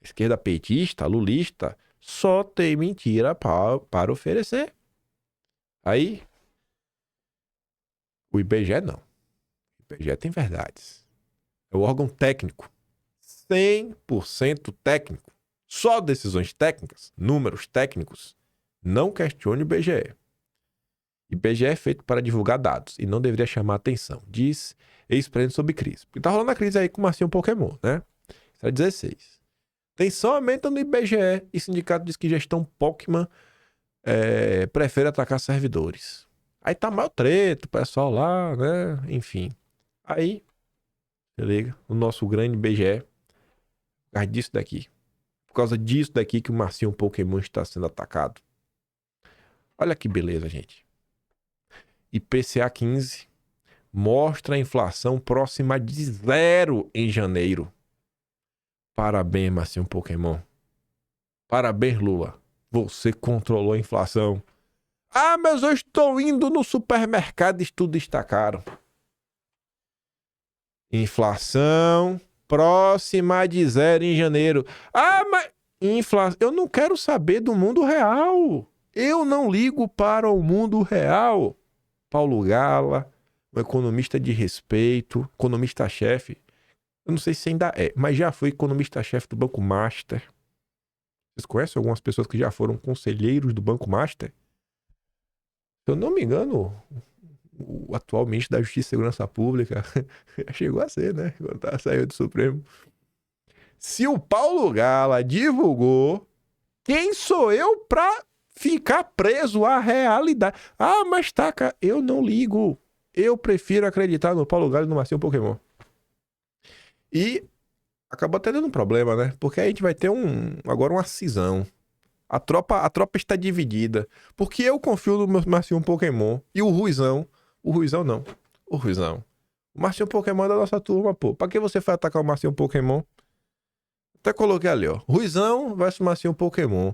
A esquerda petista, lulista, só tem mentira para oferecer. Aí, o IBGE não. O IBGE tem verdades. É o órgão técnico. 100% técnico. Só decisões técnicas, números técnicos. Não questione o IBGE. IBGE é feito para divulgar dados e não deveria chamar atenção. Diz ex-presidente sobre crise. Porque tá rolando a crise aí com o Marcinho Pokémon, né? Isso é 16. Tensão aumenta no IBGE e sindicato diz que gestão Pokémon prefere atacar servidores. Aí tá mal treta, o pessoal lá, né? Enfim. Aí, se liga, o nosso grande IBGE, por causa disso daqui. Por causa disso daqui que o Marcinho Pokémon está sendo atacado. Olha que beleza, gente. IPCA 15 mostra a inflação próxima de 0 em janeiro. Parabéns, Marcinho Pokémon. Parabéns, Lula. Você controlou a inflação. Ah, mas eu estou indo no supermercado e tudo está caro. Inflação próxima de zero em janeiro. Ah, mas eu não quero saber do mundo real. Eu não ligo para o mundo real. Paulo Gala, um economista de respeito, economista-chefe. Eu não sei se ainda é, mas já foi economista-chefe do Banco Master. Vocês conhecem algumas pessoas que já foram conselheiros do Banco Master? Se eu não me engano, o atual ministro da Justiça e Segurança Pública chegou a ser, né? Quando saiu do Supremo. Se o Paulo Gala divulgou, quem sou eu pra ficar preso à realidade? Ah, mas taca, eu não ligo. Eu prefiro acreditar no Paulo Gala e no Marcinho Pokémon. E acabou até dando um problema, né? Porque a gente vai ter agora uma cisão. A tropa está dividida. Porque eu confio no meu Marcinho Pokémon. E o Ruizão. O Ruizão não. O Ruizão. O Marcinho Pokémon é da nossa turma, pô. Pra que você foi atacar o Marcinho Pokémon? Até coloquei ali, ó. Ruizão versus Marcinho Pokémon.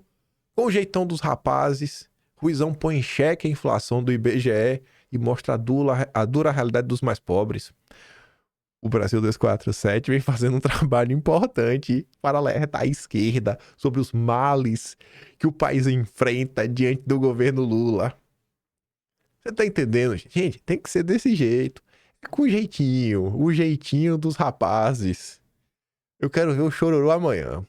Com o jeitão dos rapazes, Ruizão põe em xeque a inflação do IBGE e mostra a dura realidade dos mais pobres. O Brasil 247 vem fazendo um trabalho importante para alertar a esquerda sobre os males que o país enfrenta diante do governo Lula. Você tá entendendo, gente? Gente, tem que ser desse jeito. É com jeitinho. O jeitinho dos rapazes. Eu quero ver o chororô amanhã.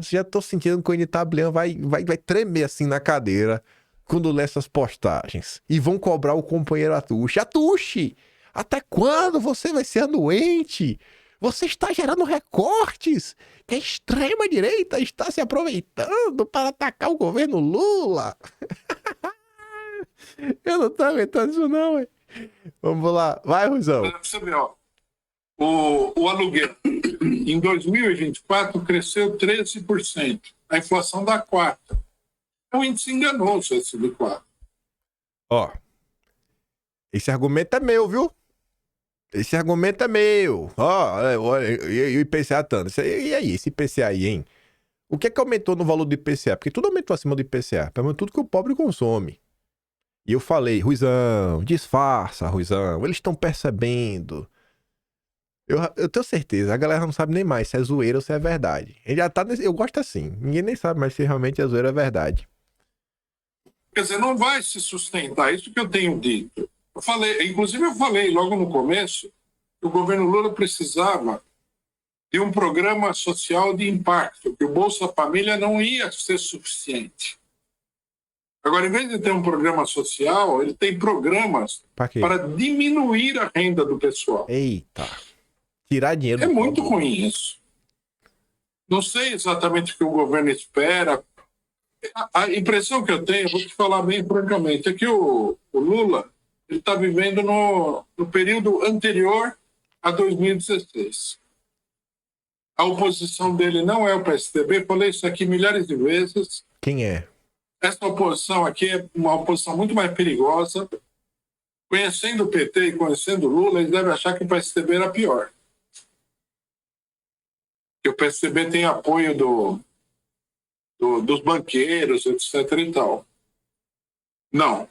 Já tô sentindo que o Nitablian vai tremer assim na cadeira quando lê essas postagens. E vão cobrar o companheiro Atushi. Atushi! Até quando você vai ser anuente? Você está gerando recortes que a extrema-direita está se aproveitando para atacar o governo Lula. Eu não tô aguentando isso não, ué. Vamos lá. Vai, Ruizão. Você vê, ó. O aluguel em 2024 cresceu 13%. A inflação dá 4%. É um índice enganoso esse de 4%. Ó, esse argumento é meu, viu? Esse argumento é meu. Ó, e o IPCA tanto. E aí, esse IPCA aí, hein? O que é que aumentou no valor do IPCA? Porque tudo aumentou acima do IPCA. Pelo menos tudo que o pobre consome. E eu Ruizão, disfarça, Ruizão. Eles estão percebendo. Eu tenho certeza, a galera não sabe nem mais se é zoeira ou se é verdade. Ele já tá eu gosto assim. Ninguém nem sabe mais se realmente é zoeira ou é verdade. Quer dizer, não vai se sustentar. Isso que eu tenho dito. Inclusive eu falei logo no começo que o governo Lula precisava de um programa social de impacto, que o Bolsa Família não ia ser suficiente. Agora, em vez de ter um programa social, ele tem programas para diminuir a renda do pessoal. Eita. Tirar dinheiro. É muito ruim isso. Não sei exatamente o que o governo espera. A impressão que eu tenho, vou te falar bem francamente, é que o Lula está vivendo no período anterior a 2016. A oposição dele não é o PSDB, falei isso aqui milhares de vezes. Quem é? Essa oposição aqui é uma oposição muito mais perigosa. Conhecendo o PT e conhecendo o Lula, eles devem achar que o PSDB era pior. Que o PSDB tem apoio dos banqueiros, etc. e tal. Não.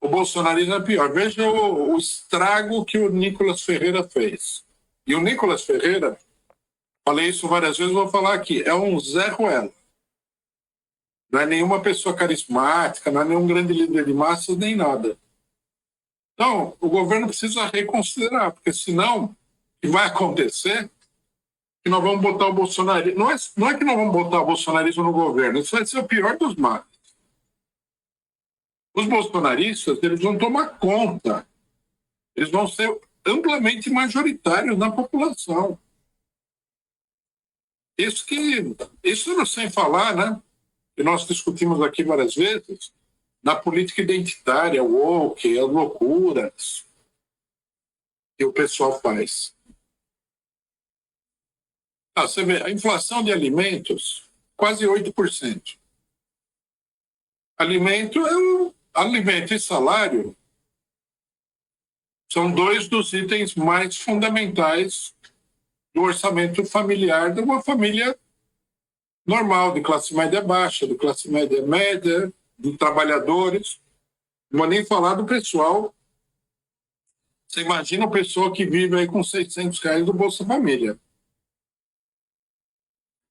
O bolsonarismo é pior. Veja o estrago que o Nicolas Ferreira fez. E o Nicolas Ferreira, falei isso várias vezes, vou falar aqui, é um Zé Ruela. Não é nenhuma pessoa carismática, não é nenhum grande líder de massas, nem nada. Então, o governo precisa reconsiderar, porque senão, o que vai acontecer que nós vamos botar o bolsonarismo. Não é que nós vamos botar o bolsonarismo no governo, isso vai ser o pior dos males. Os bolsonaristas, eles vão tomar conta. Eles vão ser amplamente majoritários na população. Isso sem falar, né? Que nós discutimos aqui várias vezes, na política identitária, o woke, as loucuras que o pessoal faz. Você vê, a inflação de alimentos, quase 8%. Alimento e salário são dois dos itens mais fundamentais do orçamento familiar de uma família normal, de classe média baixa, de classe média média, de trabalhadores. Não vou nem falar do pessoal. Você imagina a pessoa que vive aí com R$600 do Bolsa Família.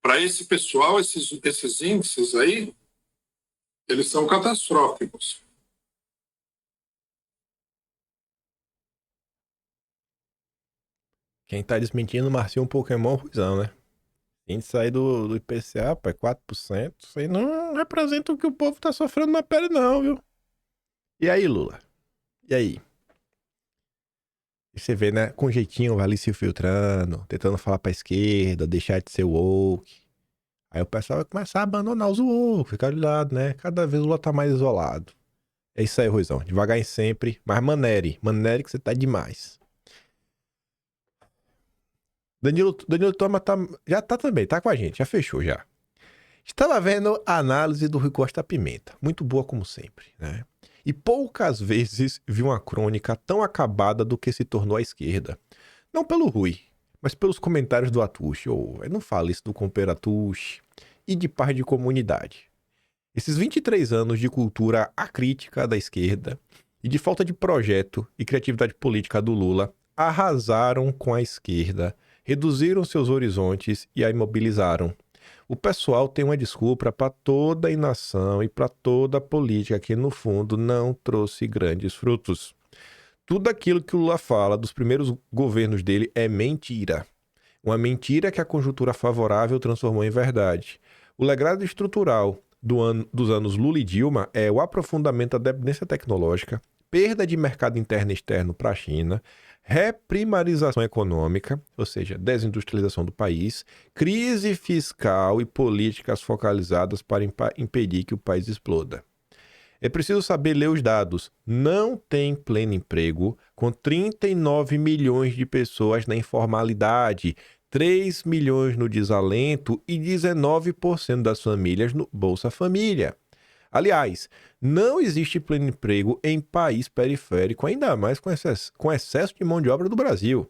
Para esse pessoal, esses índices aí, eles são catastróficos. Quem tá desmentindo o Marcinho Pokémon, Ruizão, né? Índice aí do IPCA, pai, 4%. Isso aí não representa o que o povo tá sofrendo na pele, não, viu? E aí, Lula? E aí? E você vê, né? Com jeitinho, vai ali se filtrando, tentando falar pra esquerda, deixar de ser woke. Aí o pessoal vai começar a abandonar os woke, ficar de lado, né? Cada vez o Lula tá mais isolado. É isso aí, Ruizão. Devagar e sempre. Mas manere que você tá demais. Danilo Toma já tá também, tá com a gente, já fechou já. Estava vendo a análise do Rui Costa Pimenta, muito boa como sempre, né? E poucas vezes vi uma crônica tão acabada do que se tornou a esquerda. Não pelo Rui, mas pelos comentários do Atush. Não fala isso do companheiro Atush. E de par de comunidade. Esses 23 anos de cultura acrítica da esquerda e de falta de projeto e criatividade política do Lula arrasaram com a esquerda, reduziram seus horizontes e a imobilizaram. O pessoal tem uma desculpa para toda a inação e para toda a política que, no fundo, não trouxe grandes frutos. Tudo aquilo que o Lula fala dos primeiros governos dele é mentira. Uma mentira que a conjuntura favorável transformou em verdade. O legado estrutural dos anos Lula e Dilma é o aprofundamento da dependência tecnológica, perda de mercado interno e externo para a China, reprimarização econômica, ou seja, desindustrialização do país, crise fiscal e políticas focalizadas para impedir que o país exploda. É preciso saber ler os dados. Não tem pleno emprego, com 39 milhões de pessoas na informalidade, 3 milhões no desalento e 19% das famílias no Bolsa Família. Aliás, não existe pleno emprego em país periférico, ainda mais com excesso de mão de obra do Brasil.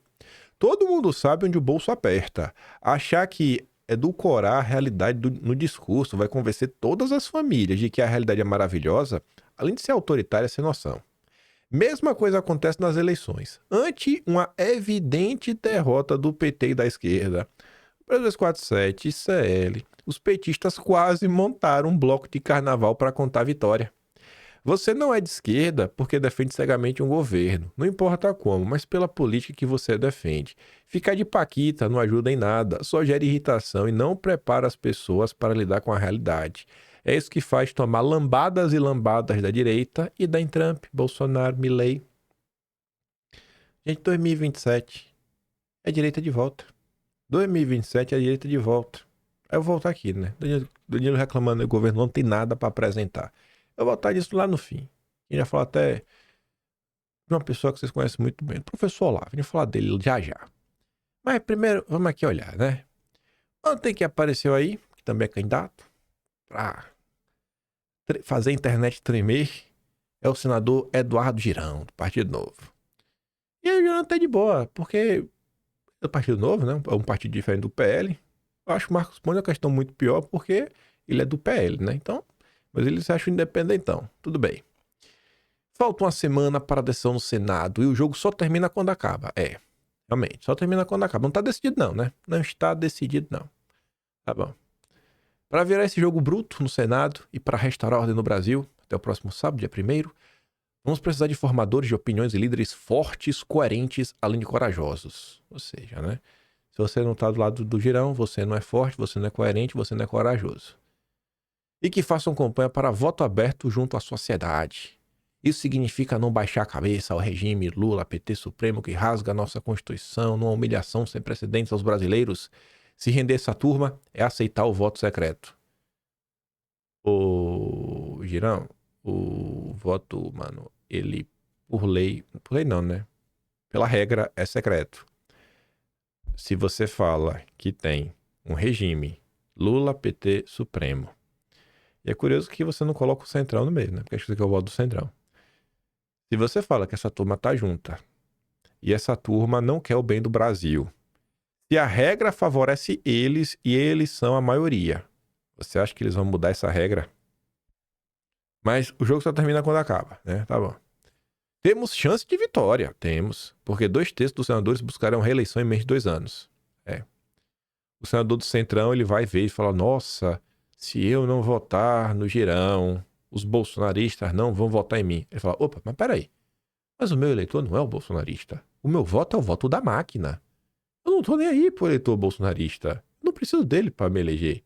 Todo mundo sabe onde o bolso aperta. Achar que edulcorar a realidade no discurso vai convencer todas as famílias de que a realidade é maravilhosa, além de ser autoritária, sem noção. Mesma coisa acontece nas eleições. Ante uma evidente derrota do PT e da esquerda, Brasil 247 e CL, os petistas quase montaram um bloco de carnaval para contar a vitória. Você não é de esquerda porque defende cegamente um governo, não importa como, mas pela política que você defende. Ficar de paquita não ajuda em nada, só gera irritação e não prepara as pessoas para lidar com a realidade. É isso que faz tomar lambadas e lambadas da direita e da Trump, Bolsonaro, Milei. Gente, 2027 é direita de volta. 2027 é direita de volta. Aí eu vou voltar aqui, né? Danilo reclamando que o governo não tem nada para apresentar. Eu vou voltar disso lá no fim. A gente já falou até de uma pessoa que vocês conhecem muito bem, o professor Olavo. A gente vai falar dele já. Mas primeiro, vamos aqui olhar, né? Ontem que apareceu aí, que também é candidato, para fazer a internet tremer, é o senador Eduardo Girão, do Partido Novo. E aí o Girão tá de boa, porque é do Partido Novo, né? É um partido diferente do PL. Eu acho que o Marcos Pontes é uma questão muito pior, porque ele é do PL, né? Então, mas ele se acha independentão. Tudo bem. Falta uma semana para a decisão no Senado e o jogo só termina quando acaba. É, realmente, só termina quando acaba. Não tá decidido não, né? Não está decidido não. Tá bom. Para virar esse jogo bruto no Senado e para restaurar a ordem no Brasil, até o próximo sábado, dia 1º, vamos precisar de formadores de opiniões e líderes fortes, coerentes, além de corajosos. Ou seja, né? Se você não tá do lado do Girão, você não é forte, você não é coerente, você não é corajoso. E que façam campanha para voto aberto junto à sociedade. Isso significa não baixar a cabeça ao regime Lula, PT Supremo, que rasga a nossa Constituição numa humilhação sem precedentes aos brasileiros. Se render essa turma é aceitar o voto secreto. Ô, Girão, o voto, mano, ele, por lei não, né? Pela regra, é secreto. Se você fala que tem um regime Lula, PT, Supremo, e é curioso que você não coloca o Centrão no meio, né? Porque acho que isso aqui é o voto do Centrão. Se você fala que essa turma tá junta, e essa turma não quer o bem do Brasil, se a regra favorece eles e eles são a maioria, você acha que eles vão mudar essa regra? Mas o jogo só termina quando acaba, né? Tá bom. Temos chance de vitória, temos. Porque 2/3 dos senadores buscarão reeleição em menos de 2 anos. O senador do Centrão, ele vai ver e fala, nossa, se eu não votar no Girão, os bolsonaristas não vão votar em mim. Ele fala, opa, mas peraí. Mas o meu eleitor não é o bolsonarista. O meu voto é o voto da máquina. Eu não tô nem aí pro eleitor bolsonarista. Eu não preciso dele pra me eleger.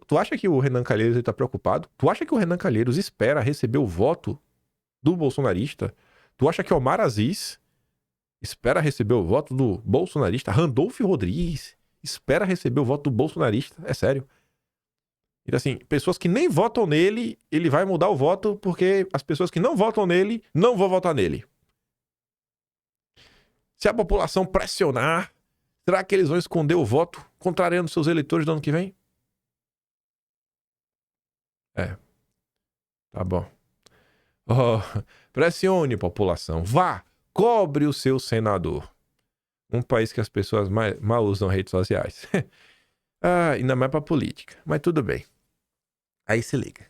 Tu acha que o Renan Calheiros ele tá preocupado? Tu acha que o Renan Calheiros espera receber o voto do bolsonarista? Tu acha que o Omar Aziz espera receber o voto do bolsonarista? Randolfo Rodrigues espera receber o voto do bolsonarista? É sério. Então assim, pessoas que nem votam nele, ele vai mudar o voto porque as pessoas que não votam nele não vão votar nele. Se a população pressionar, será que eles vão esconder o voto, contrariando seus eleitores no ano que vem? Tá bom. Oh, pressione, população. Vá, cobre o seu senador. Um país que as pessoas mal usam redes sociais. Ainda mais pra política. Mas tudo bem. Aí se liga.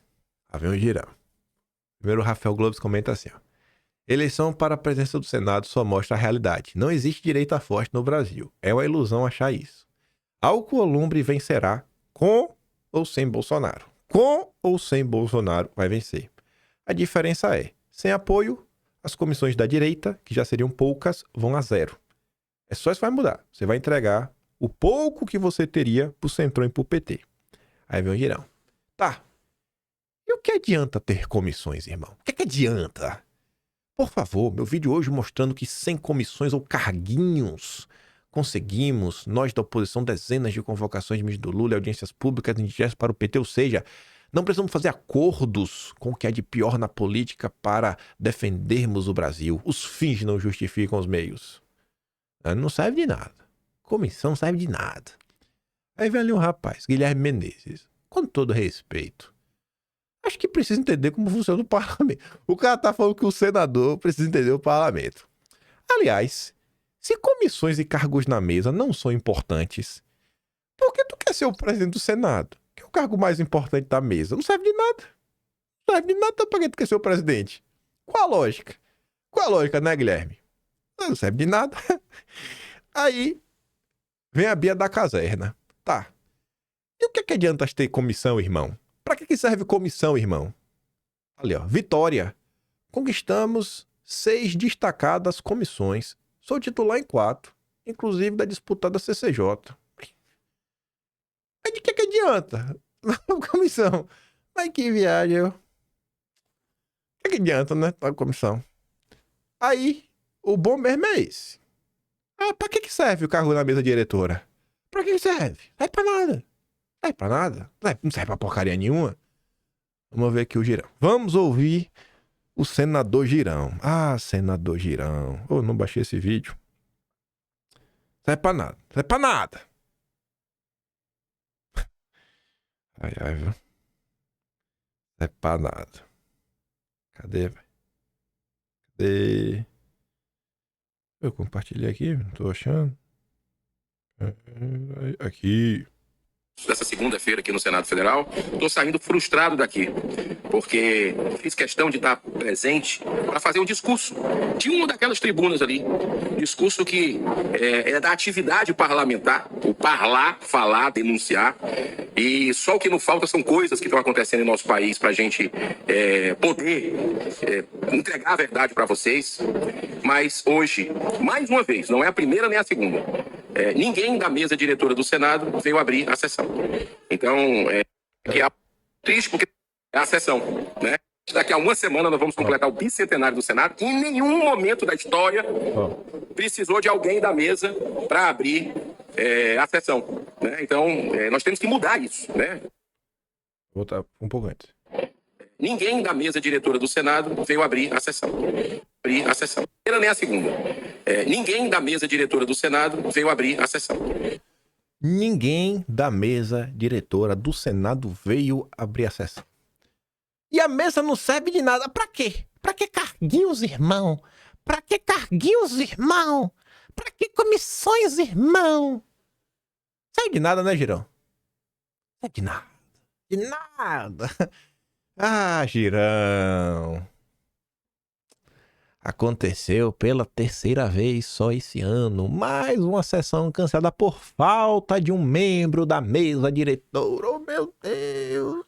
Lá vem um Girão. Primeiro o Rafael Globes comenta assim, ó. Eleição para a presidência do Senado só mostra a realidade. Não existe direita forte no Brasil. É uma ilusão achar isso. Alcolumbre vencerá com ou sem Bolsonaro. Com ou sem Bolsonaro vai vencer. A diferença é, sem apoio, as comissões da direita, que já seriam poucas, vão a 0. É só isso que vai mudar. Você vai entregar o pouco que você teria pro Centrão e pro PT. Aí vem o Girão. Tá. E o que adianta ter comissões, irmão? O que adianta? Por favor, meu vídeo hoje mostrando que sem comissões ou carguinhos conseguimos, nós da oposição, dezenas de convocações de ministro do Lula e audiências públicas indiretas para o PT, ou seja, não precisamos fazer acordos com o que é de pior na política para defendermos o Brasil. Os fins não justificam os meios. Não serve de nada. Comissão não serve de nada. Aí vem ali um rapaz, Guilherme Menezes, com todo respeito. Acho que precisa entender como funciona o parlamento. O cara tá falando que o senador precisa entender o parlamento. Aliás, se comissões e cargos na mesa não são importantes, por que tu quer ser o presidente do Senado? Que é o cargo mais importante da mesa. Não serve de nada. Não serve de nada pra que tu quer ser o presidente. Qual a lógica? Qual a lógica, né, Guilherme? Não serve de nada. Aí, vem a Bia da Caserna. Tá. E o que adianta ter comissão, irmão? Pra que serve comissão, irmão? Ali, ó. Vitória. Conquistamos 6 destacadas comissões. Sou titular em 4. Inclusive da disputada CCJ. Mas de que adianta? Comissão. Mas que viagem, ó. Que adianta, né? A comissão. Aí, o bom mesmo é esse. Pra que serve o cargo na mesa diretora? Pra que serve? Não serve pra nada. Não serve pra nada. Não serve pra porcaria nenhuma. Vamos ver aqui o Girão. Vamos ouvir o senador Girão. Senador Girão. Não baixei esse vídeo. Não serve pra nada. Não serve pra nada. Ai, viu? Não serve pra nada. Cadê, velho? Cadê? Eu compartilhei aqui, não tô achando. Aqui. Dessa segunda-feira aqui no Senado Federal, estou saindo frustrado daqui, porque fiz questão de estar presente para fazer um discurso de uma daquelas tribunas ali, discurso que é da atividade parlamentar, o parlar, falar, denunciar, e só o que não falta são coisas que estão acontecendo em nosso país para a gente poder entregar a verdade para vocês, mas hoje, mais uma vez, não é a primeira nem a segunda, ninguém da mesa diretora do Senado veio abrir a sessão. Então, que é triste porque é a sessão, né? Daqui a uma semana nós vamos completar o bicentenário do Senado e em nenhum momento da história precisou de alguém da mesa para abrir a sessão, né? Então, nós temos que mudar isso, né? Vou voltar um pouco antes. Ninguém da mesa diretora do Senado veio abrir a sessão. Abrir a sessão. Nem a segunda. Ninguém da mesa diretora do Senado veio abrir a sessão. Ninguém da mesa diretora do Senado veio abrir a sessão. E a mesa não serve de nada. Pra quê? Pra que carguinhos, irmão? Pra que carguinhos, irmão? Pra que comissões, irmão? Serve de nada, né, Girão? Serve de nada. De nada. Ah, Girão. Aconteceu pela terceira vez só esse ano. Mais uma sessão cancelada por falta de um membro da mesa diretora. Oh, meu Deus.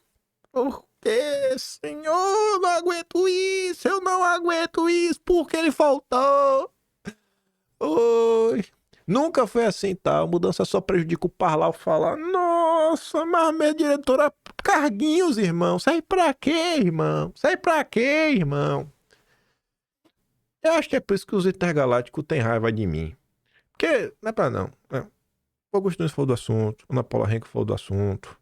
Por que, senhor? Não aguento isso. Eu não aguento isso. Por que ele faltou? Oi. Nunca foi assim, tá? A mudança só prejudica o parlamento falar. Nossa, mas minha diretora... Carguinhos, irmão. Sai pra quê, irmão? Sai pra quê, irmão? Eu acho que é por isso que os intergalácticos têm raiva de mim. Porque, não é pra não. O Augusto Nunes falou do assunto, Ana Paula Henrique falou do assunto,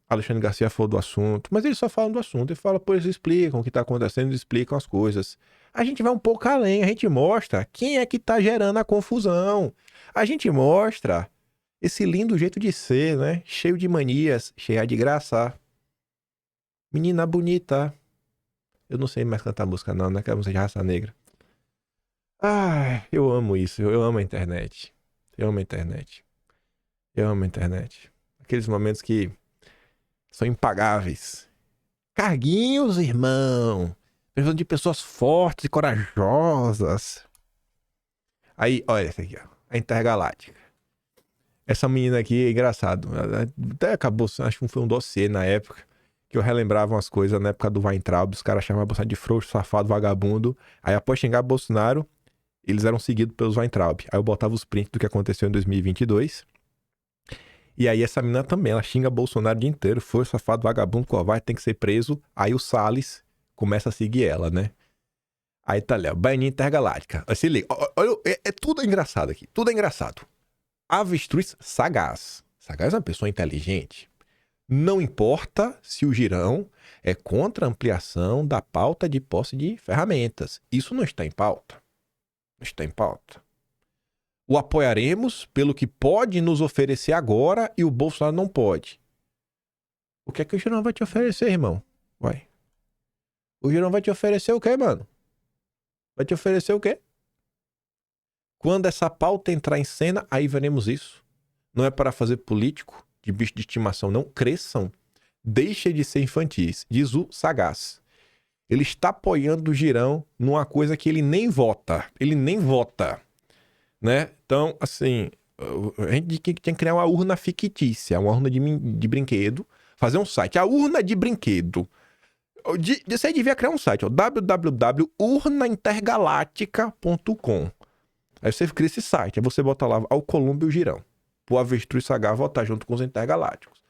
Alexandre Garcia falou do assunto, mas eles só falam do assunto. Eles falam, pô, eles explicam o que tá acontecendo, eles explicam as coisas. A gente vai um pouco além, a gente mostra quem é que tá gerando a confusão. A gente mostra esse lindo jeito de ser, né? Cheio de manias, cheia de graça. Menina bonita. Eu não sei mais cantar música não, né? Que é música de raça negra. Ai, eu amo isso. Eu amo a internet. Eu amo a internet. Eu amo a internet. Aqueles momentos que são impagáveis. Carguinhos, irmão. Precisando de pessoas fortes e corajosas. Aí, olha essa aqui, ó. A Intergaláctica. Essa menina aqui é engraçado. Ela até acabou, acho que foi um dossiê na época, que eu relembrava umas coisas na época do Weintraub. Os caras chamavam Bolsonaro de frouxo, safado, vagabundo. Aí após xingar Bolsonaro, eles eram seguidos pelos Weintraub. Aí eu botava os prints do que aconteceu em 2022. E aí essa menina também, ela xinga Bolsonaro o dia inteiro. Foi safado, vagabundo, covarde, tem que ser preso. Aí o Salles começa a seguir ela, né? Aí tá ali, ó, Baianinha Intergaláctica. Aí se liga, olha, tudo engraçado aqui, tudo é engraçado. Avestruz sagaz. Sagaz é uma pessoa inteligente. Não importa se o Girão é contra a ampliação da pauta de posse de ferramentas. Isso não está em pauta. Não está em pauta. O apoiaremos pelo que pode nos oferecer agora e o Bolsonaro não pode. O que é que o Girão vai te oferecer, irmão? Vai. O Girão vai te oferecer o quê, mano? Vai te oferecer o quê? Quando essa pauta entrar em cena, aí veremos isso. Não é para fazer político de bicho de estimação, não. Cresçam. Deixem de ser infantis. Diz o sagaz. Ele está apoiando o Girão numa coisa que ele nem vota. Ele nem vota. Né? Então, assim, a gente tinha que criar uma urna fictícia, uma urna de brinquedo. Fazer um site. A urna de brinquedo. Você devia criar um site, www.urnaintergaláctica.com. Aí você cria esse site, aí você bota lá Alcolumbre e o Girão. Pro Avestruz Sagaz votar junto com os intergalácticos.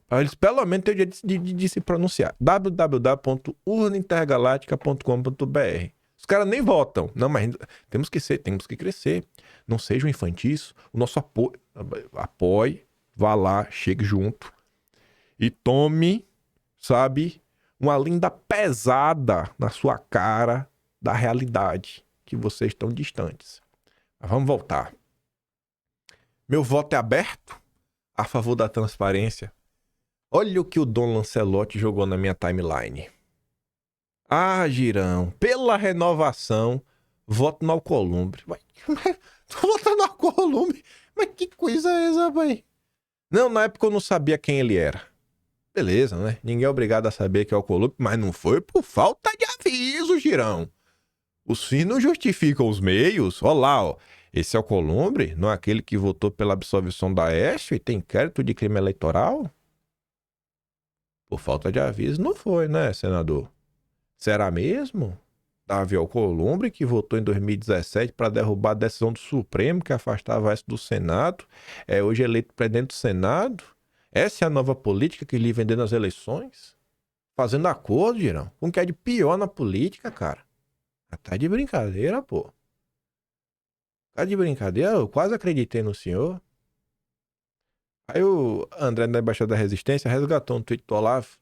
Aí eles pelo menos têm o dia de se pronunciar. www.urnaintergaláctica.com.br. Os caras nem votam. Não, mas temos que crescer. Não sejam infantis. O nosso apoie, vá lá, chegue junto e tome, sabe, uma linda pesada na sua cara da realidade, que vocês estão distantes. Mas vamos voltar. Meu voto é aberto a favor da transparência. Olha o que o Dom Lancelotti jogou na minha timeline. Ah, Girão, pela renovação, voto no Alcolumbre. Tu vota no Alcolumbre? Mas que coisa é essa, pai? Não, na época eu não sabia quem ele era. Beleza, né? Ninguém é obrigado a saber que é Alcolumbre, mas não foi por falta de aviso, Girão. Os fins não justificam os meios. Olha lá, ó. Esse Alcolumbre não é aquele que votou pela absolvição da Aécio e tem inquérito de crime eleitoral? Por falta de aviso, não foi, né, senador? Será mesmo? Davi Alcolumbre, que votou em 2017 para derrubar a decisão do Supremo que afastava essa do Senado, é hoje eleito presidente do Senado? Essa é a nova política que lhe vendeu nas eleições? Fazendo acordo, Girão, com o que é de pior na política, cara. Tá de brincadeira, pô. Tá de brincadeira? Eu quase acreditei no senhor. Aí o André da Embaixada da Resistência resgatou um tweet do Olavo.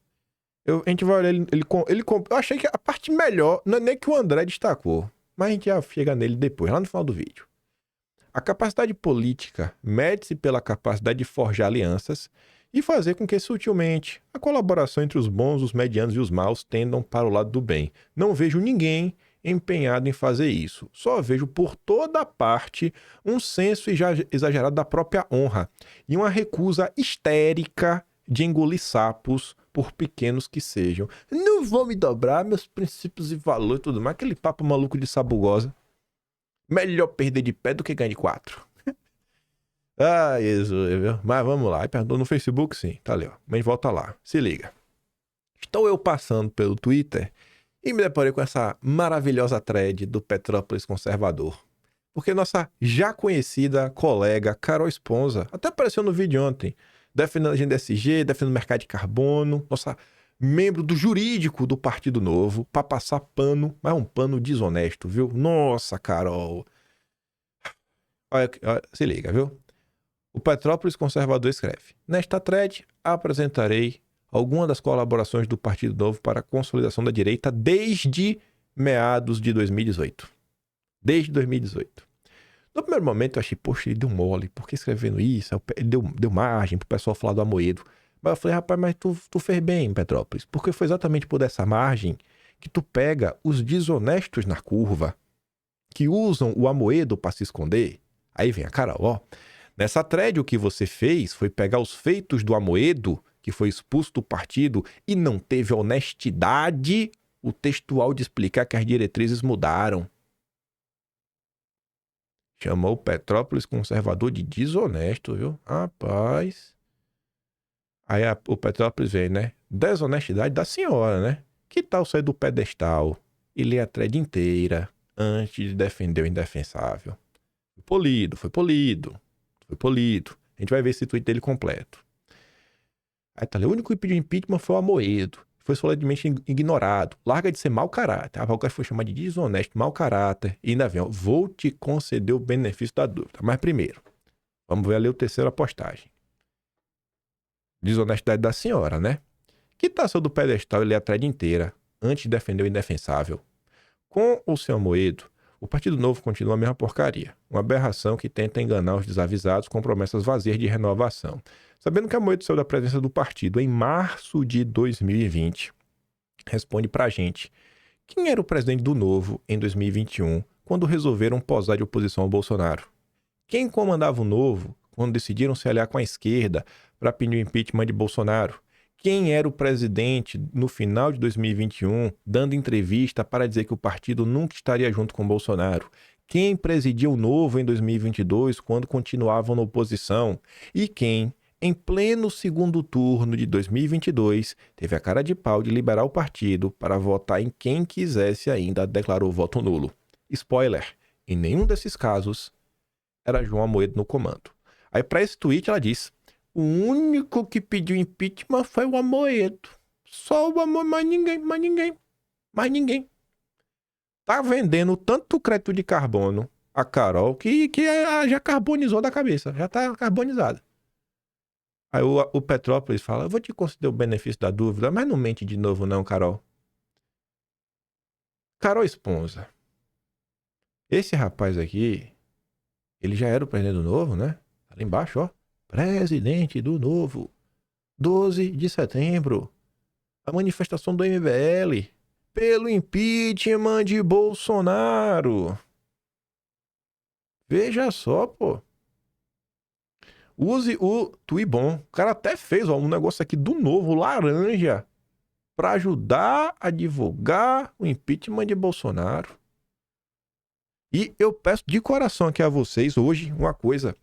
A gente vai olhar ele eu achei que a parte melhor não é nem que o André destacou, mas a gente já chega nele depois, lá no final do vídeo. A capacidade política mede-se pela capacidade de forjar alianças e fazer com que sutilmente a colaboração entre os bons, os medianos e os maus tendam para o lado do bem. Não vejo ninguém empenhado em fazer isso. Só vejo por toda parte um senso exagerado da própria honra e uma recusa histérica de engolir sapos por pequenos que sejam. Não vou me dobrar, meus princípios e valores e tudo mais. Aquele papo maluco de sabugosa. Melhor perder de pé do que ganhar de 4. Ah, Jesus, viu? Mas vamos lá. Perguntou no Facebook, sim. Tá ali, ó. Mas volta lá. Se liga. Estou eu passando pelo Twitter e me deparei com essa maravilhosa thread do Petrópolis Conservador. Porque nossa já conhecida colega Carol Esponza, até apareceu no vídeo ontem, defendendo a agenda SG, defendendo o mercado de carbono, nossa membro do jurídico do Partido Novo, para passar pano, mas um pano desonesto, viu? Nossa, Carol. Olha, se liga, viu? O Petrópolis Conservador escreve: nesta thread apresentarei algumas das colaborações do Partido Novo para a consolidação da direita desde meados de 2018. Desde 2018. No primeiro momento eu achei, poxa, ele deu mole, porque escrevendo isso, ele deu margem pro pessoal falar do Amoedo. Mas eu falei, rapaz, mas tu fez bem, Petrópolis, porque foi exatamente por essa margem que tu pega os desonestos na curva, que usam o Amoedo para se esconder. Aí vem a Carol, ó. Nessa thread o que você fez foi pegar os feitos do Amoedo, que foi expulso do partido e não teve honestidade o textual de explicar que as diretrizes mudaram. Chamou o Petrópolis Conservador de desonesto, viu? Rapaz. Aí o Petrópolis vem, né? Desonestidade da senhora, né? Que tal sair do pedestal e ler a thread inteira antes de defender o indefensável? Foi polido, foi polido, foi polido. A gente vai ver esse tweet dele completo. Aí tá ali, o único que pediu impeachment foi o Amoedo. Foi solenemente ignorado. Larga de ser mau caráter. O cara foi chamado de desonesto, mau caráter. E ainda vem, ó, vou te conceder o benefício da dúvida. Mas primeiro, vamos ver ali o terceiro postagem. Desonestidade da senhora, né? Que tal ser do pedestal e ler a thread inteira antes de defender o indefensável? Com ou sem Amoedo, o Partido Novo continua a mesma porcaria. Uma aberração que tenta enganar os desavisados com promessas vazias de renovação. Sabendo que Amoedo saiu da presença do partido em março de 2020, responde pra gente: quem era o presidente do Novo em 2021, quando resolveram posar de oposição ao Bolsonaro? Quem comandava o Novo quando decidiram se aliar com a esquerda para pedir o impeachment de Bolsonaro? Quem era o presidente no final de 2021, dando entrevista para dizer que o partido nunca estaria junto com Bolsonaro? Quem presidia o Novo em 2022, quando continuavam na oposição? E quem, em pleno segundo turno de 2022, teve a cara de pau de liberar o partido para votar em quem quisesse ainda declarou voto nulo? Spoiler, em nenhum desses casos era João Amoedo no comando. Aí para esse tweet ela diz: o único que pediu impeachment foi o Amoedo. Só o Amoedo, mais ninguém. Tá vendendo tanto crédito de carbono a Carol que já carbonizou da cabeça, já tá carbonizada. Aí o Petrópolis fala: eu vou te conceder o benefício da dúvida, mas não mente de novo não, Carol. Carol Esponza. Esse rapaz aqui, ele já era o presidente do Novo, né? Ali embaixo, ó. Presidente do Novo. 12 de setembro. A manifestação do MBL pelo impeachment de Bolsonaro. Veja só, pô. Use o Tuibon. O cara até fez um negócio aqui do Novo, laranja, para ajudar a divulgar o impeachment de Bolsonaro. E eu peço de coração aqui a vocês hoje uma coisa.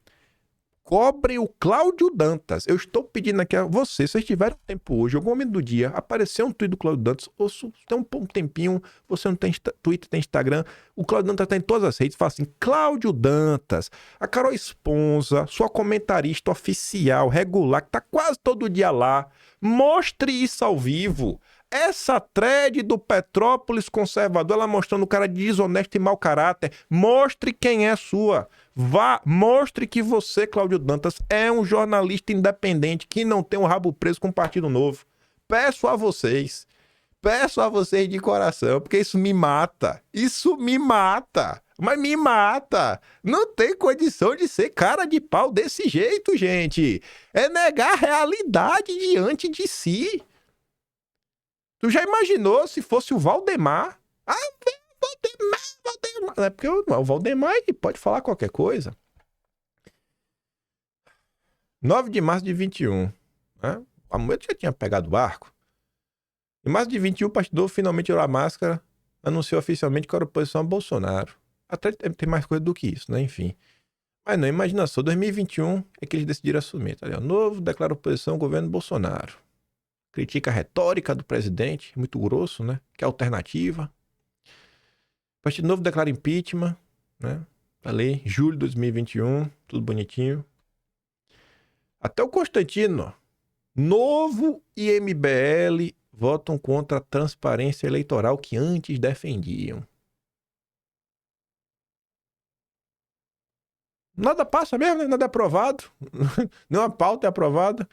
Cobre o Cláudio Dantas. Eu estou pedindo aqui a vocês, se vocês tiverem tempo hoje, algum momento do dia, aparecer um tweet do Cláudio Dantas, ou se tem um tempinho, você não tem Twitter, tem Instagram, o Cláudio Dantas está em todas as redes, fala assim: Cláudio Dantas, a Carol Esponza, sua comentarista oficial, regular, que tá quase todo dia lá, mostre isso ao vivo. Essa thread do Petrópolis Conservador, ela mostrando o cara desonesto e mau caráter, mostre quem é sua. Vá, mostre que você, Cláudio Dantas, é um jornalista independente que não tem um rabo preso com o Partido Novo. Peço a vocês de coração, porque isso me mata. Mas me mata. Não tem condição de ser cara de pau desse jeito, gente. É negar a realidade diante de si. Tu já imaginou se fosse o Valdemar? Ah, Valdemar. É porque o Valdemar pode falar qualquer coisa. 9 de março de 21. Né? A Amoedo já tinha pegado o barco. Em março de 21, o Partido Novo finalmente tirou a máscara, anunciou oficialmente que era oposição a Bolsonaro. Até tem mais coisa do que isso, né? Enfim. Mas não, imagina só, 2021 é que eles decidiram assumir. Tá ligado? Novo declara oposição ao governo Bolsonaro. Critica a retórica do presidente, muito grosso, né? Que é alternativa. Partido Novo declara impeachment, né? Ali, julho de 2021, tudo bonitinho. Até o Constantino, Novo e MBL votam contra a transparência eleitoral que antes defendiam. Nada passa mesmo, né? Nada é aprovado. Nenhuma pauta é aprovada.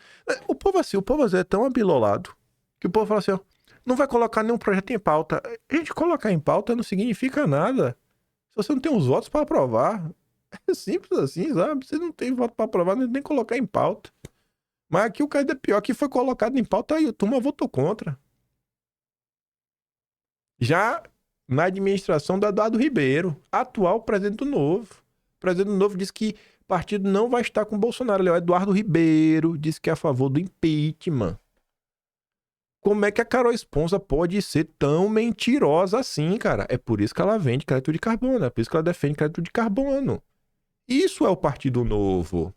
O povo é tão abilolado que o povo fala assim, ó, não vai colocar nenhum projeto em pauta. Gente, colocar em pauta não significa nada. Se você não tem os votos para aprovar, é simples assim, sabe? Você não tem voto para aprovar, nem colocar em pauta. Mas aqui o caso é pior, que foi colocado em pauta e a turma votou contra. Já na administração do Eduardo Ribeiro, atual presidente do Novo. O presidente do Novo disse que o partido não vai estar com o Bolsonaro. O Eduardo Ribeiro disse que é a favor do impeachment. Como é que a Carol Esponza pode ser tão mentirosa assim, cara? É por isso que ela vende crédito de carbono, é por isso que ela defende crédito de carbono. Isso é o Partido Novo.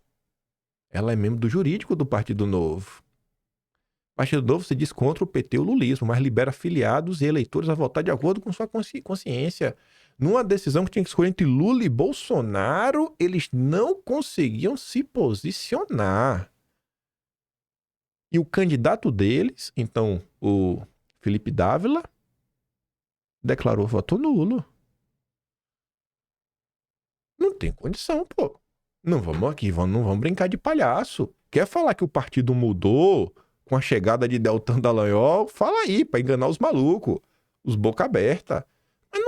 Ela é membro do jurídico do Partido Novo. O Partido Novo se diz contra o PT e o lulismo, mas libera afiliados e eleitores a votar de acordo com sua consciência. Numa decisão que tinha que escolher entre Lula e Bolsonaro, eles não conseguiam se posicionar. E o candidato deles, então o Felipe Dávila, declarou voto nulo. Não tem condição, pô. Não vamos aqui, não vamos brincar de palhaço. Quer falar que o partido mudou com a chegada de Deltan Dallagnol? Fala aí, pra enganar os malucos, os boca aberta. Mas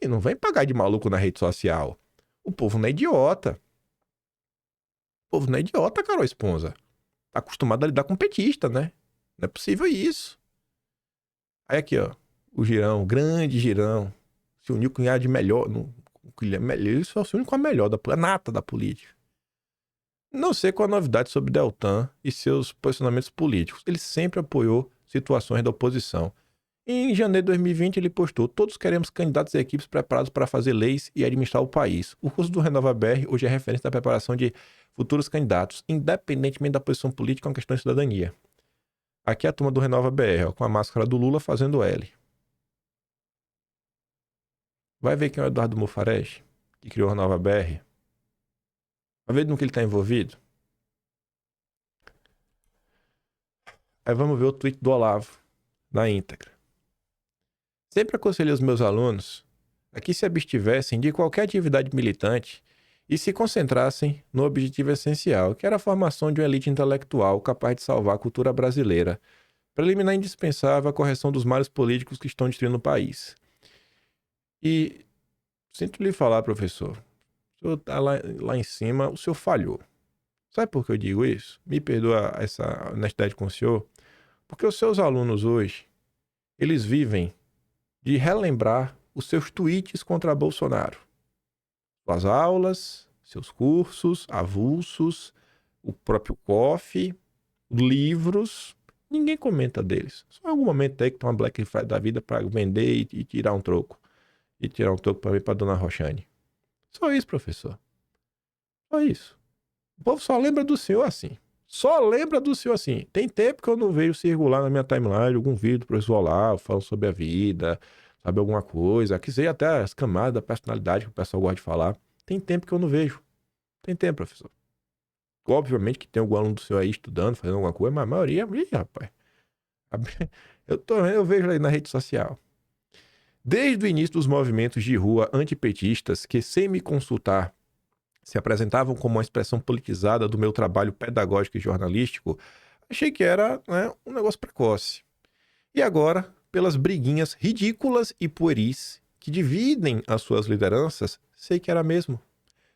não vem pagar de maluco na rede social. O povo não é idiota. O povo não é idiota, Carol Esponza. Tá acostumado a lidar com petista, né? Não é possível isso. Aí aqui, ó, o Girão, grande Girão, se uniu com o de melhor, ele só se uniu com a melhor, a nata da política. Não sei qual a novidade sobre Deltan e seus posicionamentos políticos. Ele sempre apoiou situações da oposição. Em janeiro de 2020, ele postou: todos queremos candidatos e equipes preparados para fazer leis e administrar o país. O curso do Renova BR hoje é referência da preparação de futuros candidatos, independentemente da posição política ou questão de cidadania. Aqui é a turma do Renova BR, ó, com a máscara do Lula fazendo L. Vai ver quem é o Eduardo Mufarege, que criou o Renova BR. Vai ver no que ele está envolvido. Aí vamos ver o tweet do Olavo, na íntegra. Sempre aconselhei os meus alunos a que se abstivessem de qualquer atividade militante e se concentrassem no objetivo essencial, que era a formação de uma elite intelectual capaz de salvar a cultura brasileira, preliminar indispensável à correção dos males políticos que estão destruindo o país. E sinto lhe falar, professor, o senhor está lá em cima, o senhor falhou. Sabe por que eu digo isso? Me perdoa essa honestidade com o senhor, porque os seus alunos hoje, eles vivem de relembrar os seus tweets contra Bolsonaro. Suas aulas, seus cursos, avulsos, o próprio COF, livros, ninguém comenta deles. Só em algum momento aí que tem uma Black Friday da vida para vender e tirar um troco. E tirar um troco para mim, para dona Roxane. Só isso, professor. Só isso. O povo só lembra do senhor assim. Só lembra do senhor assim. Tem tempo que eu não vejo circular na minha timeline algum vídeo do professor Olavo falando sobre a vida, sabe, alguma coisa. Que seja até as camadas da personalidade que o pessoal gosta de falar. Tem tempo que eu não vejo. Tem tempo, professor. Obviamente que tem algum aluno do senhor aí estudando, fazendo alguma coisa, mas a maioria... Ih, rapaz. Eu vejo aí na rede social. Desde o início dos movimentos de rua antipetistas, que sem me consultar se apresentavam como uma expressão politizada do meu trabalho pedagógico e jornalístico, achei que era, né, um negócio precoce. E agora, pelas briguinhas ridículas e pueris que dividem as suas lideranças, sei que era mesmo.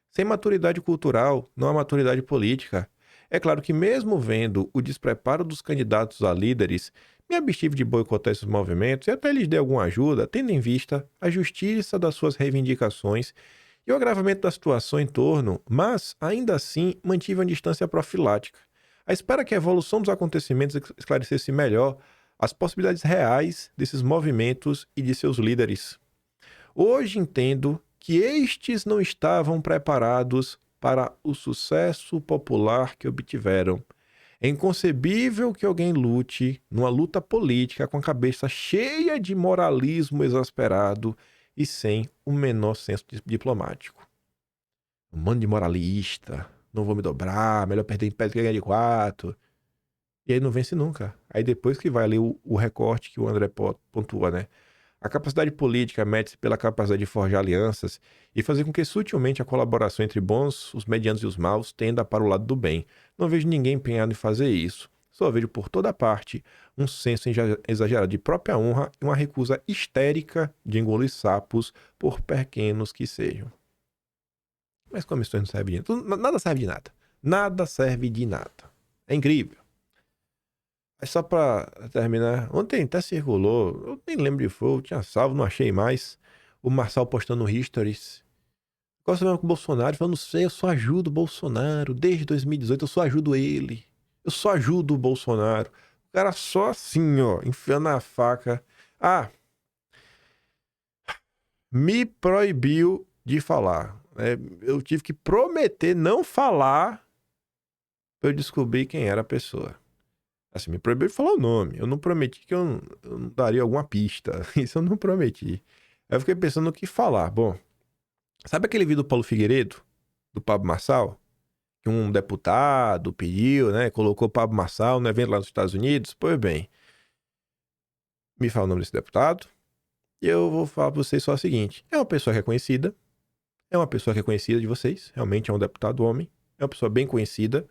Sem maturidade cultural, não há maturidade política. É claro que mesmo vendo o despreparo dos candidatos a líderes, me abstive de boicotar esses movimentos e até lhes dei alguma ajuda, tendo em vista a justiça das suas reivindicações e o agravamento da situação em torno, mas, ainda assim, mantive uma distância profilática. À espera que a evolução dos acontecimentos esclarecesse melhor as possibilidades reais desses movimentos e de seus líderes. Hoje entendo que estes não estavam preparados para o sucesso popular que obtiveram. É inconcebível que alguém lute numa luta política com a cabeça cheia de moralismo exasperado e sem o menor senso diplomático. Um monte de moralista, não vou me dobrar, melhor perder em pé do que ganhar de 4. E aí não vence nunca. Aí depois que vai ler o recorte que o André pontua, né? A capacidade política mede-se pela capacidade de forjar alianças e fazer com que sutilmente a colaboração entre bons, os medianos e os maus tenda para o lado do bem. Não vejo ninguém empenhado em fazer isso. Só vejo por toda parte um senso exagerado de própria honra e uma recusa histérica de engolir sapos, por pequenos que sejam. Mas comissões não servem de nada. Nada serve de nada. Nada serve de nada. É incrível. Mas só pra terminar, ontem até circulou, eu nem lembro de foi, eu tinha salvo, não achei mais, o Marçal postando no Histories. Gosto mesmo com o Bolsonaro, falando, não sei, eu só ajudo o Bolsonaro, desde 2018 eu só ajudo ele. Eu só ajudo o Bolsonaro. O cara só assim, ó, enfiando a faca. Ah, me proibiu de falar. Eu tive que prometer não falar pra eu descobrir quem era a pessoa. Assim, me proibiu de falar o nome. Eu não prometi que eu não daria alguma pista. Isso eu não prometi. Aí eu fiquei pensando no que falar. Bom, sabe aquele vídeo do Paulo Figueiredo? Do Pablo Marçal? Que um deputado pediu, né? Colocou o Pablo Marçal no evento lá nos Estados Unidos? Pois bem. Me fala o nome desse deputado. E eu vou falar pra vocês só o seguinte. É uma pessoa reconhecida. É uma pessoa reconhecida de vocês. Realmente é um deputado homem. É uma pessoa bem conhecida.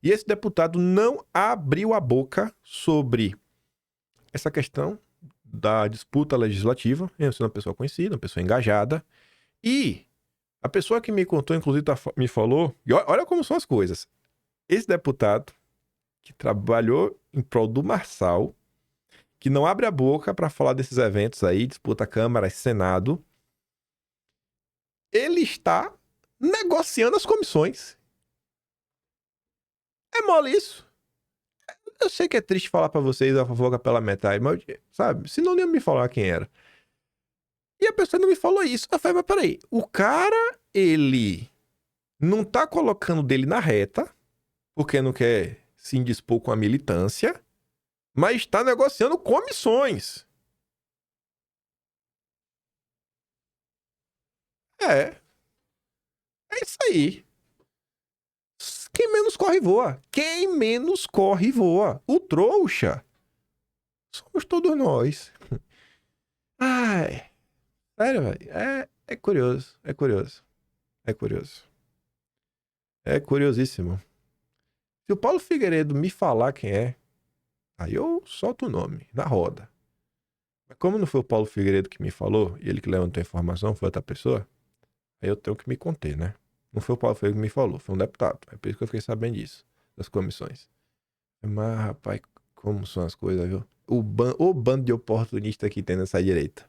E esse deputado não abriu a boca sobre essa questão da disputa legislativa. Eu sou uma pessoa conhecida, uma pessoa engajada. E a pessoa que me contou, inclusive, me falou... E olha como são as coisas. Esse deputado que trabalhou em prol do Marçal, que não abre a boca para falar desses eventos aí, disputa Câmara e Senado, ele está negociando as comissões. É mole isso. Eu sei que é triste falar pra vocês a fofoca pela metade, mas, sabe, senão nem me falar quem era. E a pessoa não me falou isso. Eu falei, mas peraí, o cara, ele não tá colocando dele na reta, porque não quer se indispor com a militância, mas está negociando comissões. É isso aí. Quem menos corre, voa. Quem menos corre, voa. O trouxa somos todos nós. Ai. Sério, velho. É curioso. É curioso. É curioso. É curiosíssimo. Se o Paulo Figueiredo me falar quem é, aí eu solto o nome na roda. Mas como não foi o Paulo Figueiredo que me falou, e ele que levantou a informação, foi outra pessoa, aí eu tenho que me conter, né? Não foi o Paulo Figueiredo que me falou, foi um deputado. É por isso que eu fiquei sabendo disso, das comissões. Mas, rapaz, como são as coisas, viu? O bando de oportunistas que tem nessa direita.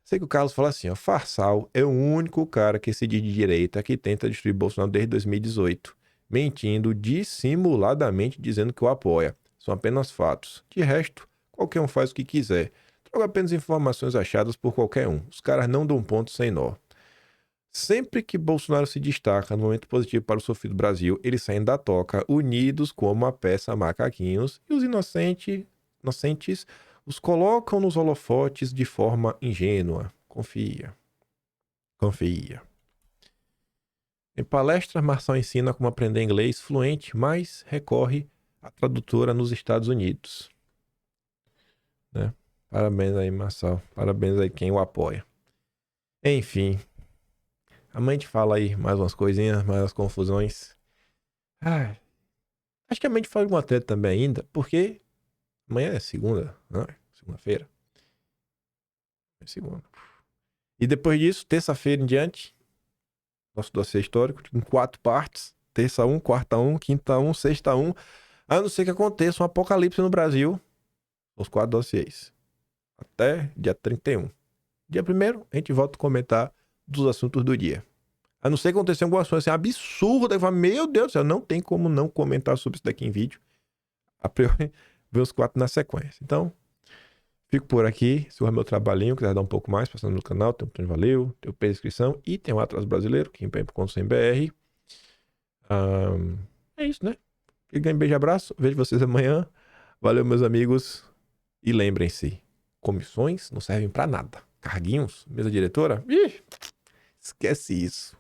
Sei que o Carlos fala assim, ó, Farsal é o único cara que se diz de direita que tenta destruir Bolsonaro desde 2018, mentindo dissimuladamente dizendo que o apoia. São apenas fatos. De resto, qualquer um faz o que quiser. Troca apenas informações achadas por qualquer um. Os caras não dão ponto sem nó. Sempre que Bolsonaro se destaca no momento positivo para o sofrido Brasil, eles saem da toca, unidos como a peça macaquinhos, e os inocentes os colocam nos holofotes de forma ingênua. Confia. Em palestra, Marçal ensina como aprender inglês fluente, mas recorre à tradutora nos Estados Unidos. Né? Parabéns aí, Marçal. Parabéns aí quem o apoia. Enfim. Amanhã a gente fala aí mais umas coisinhas, mais umas confusões. Acho que amanhã a gente fala de uma treta também ainda, porque amanhã é segunda, não é? Segunda-feira. É segunda. E depois disso, terça-feira em diante, nosso dossiê histórico, em 4 partes. Terça 1, quarta 1, quinta 1, sexta 1. A não ser que aconteça um apocalipse no Brasil, os 4 dossiês. Até dia 31. Dia 1º, a gente volta a comentar dos assuntos do dia. A não ser que aconteça alguma coisa assim absurda, meu Deus do céu, não tem como não comentar sobre isso daqui em vídeo. A priori, ver os 4 na sequência. Então, fico por aqui. Se o meu trabalhinho, quiser dar um pouco mais, passando no canal, tem o botão de valeu, tem o P de inscrição e tem o Atlas Brasileiro, que empenho.com.br. É isso, né? Um beijo e abraço. Vejo vocês amanhã. Valeu, meus amigos. E lembrem-se, comissões não servem pra nada. Carguinhos, mesa diretora, esquece isso.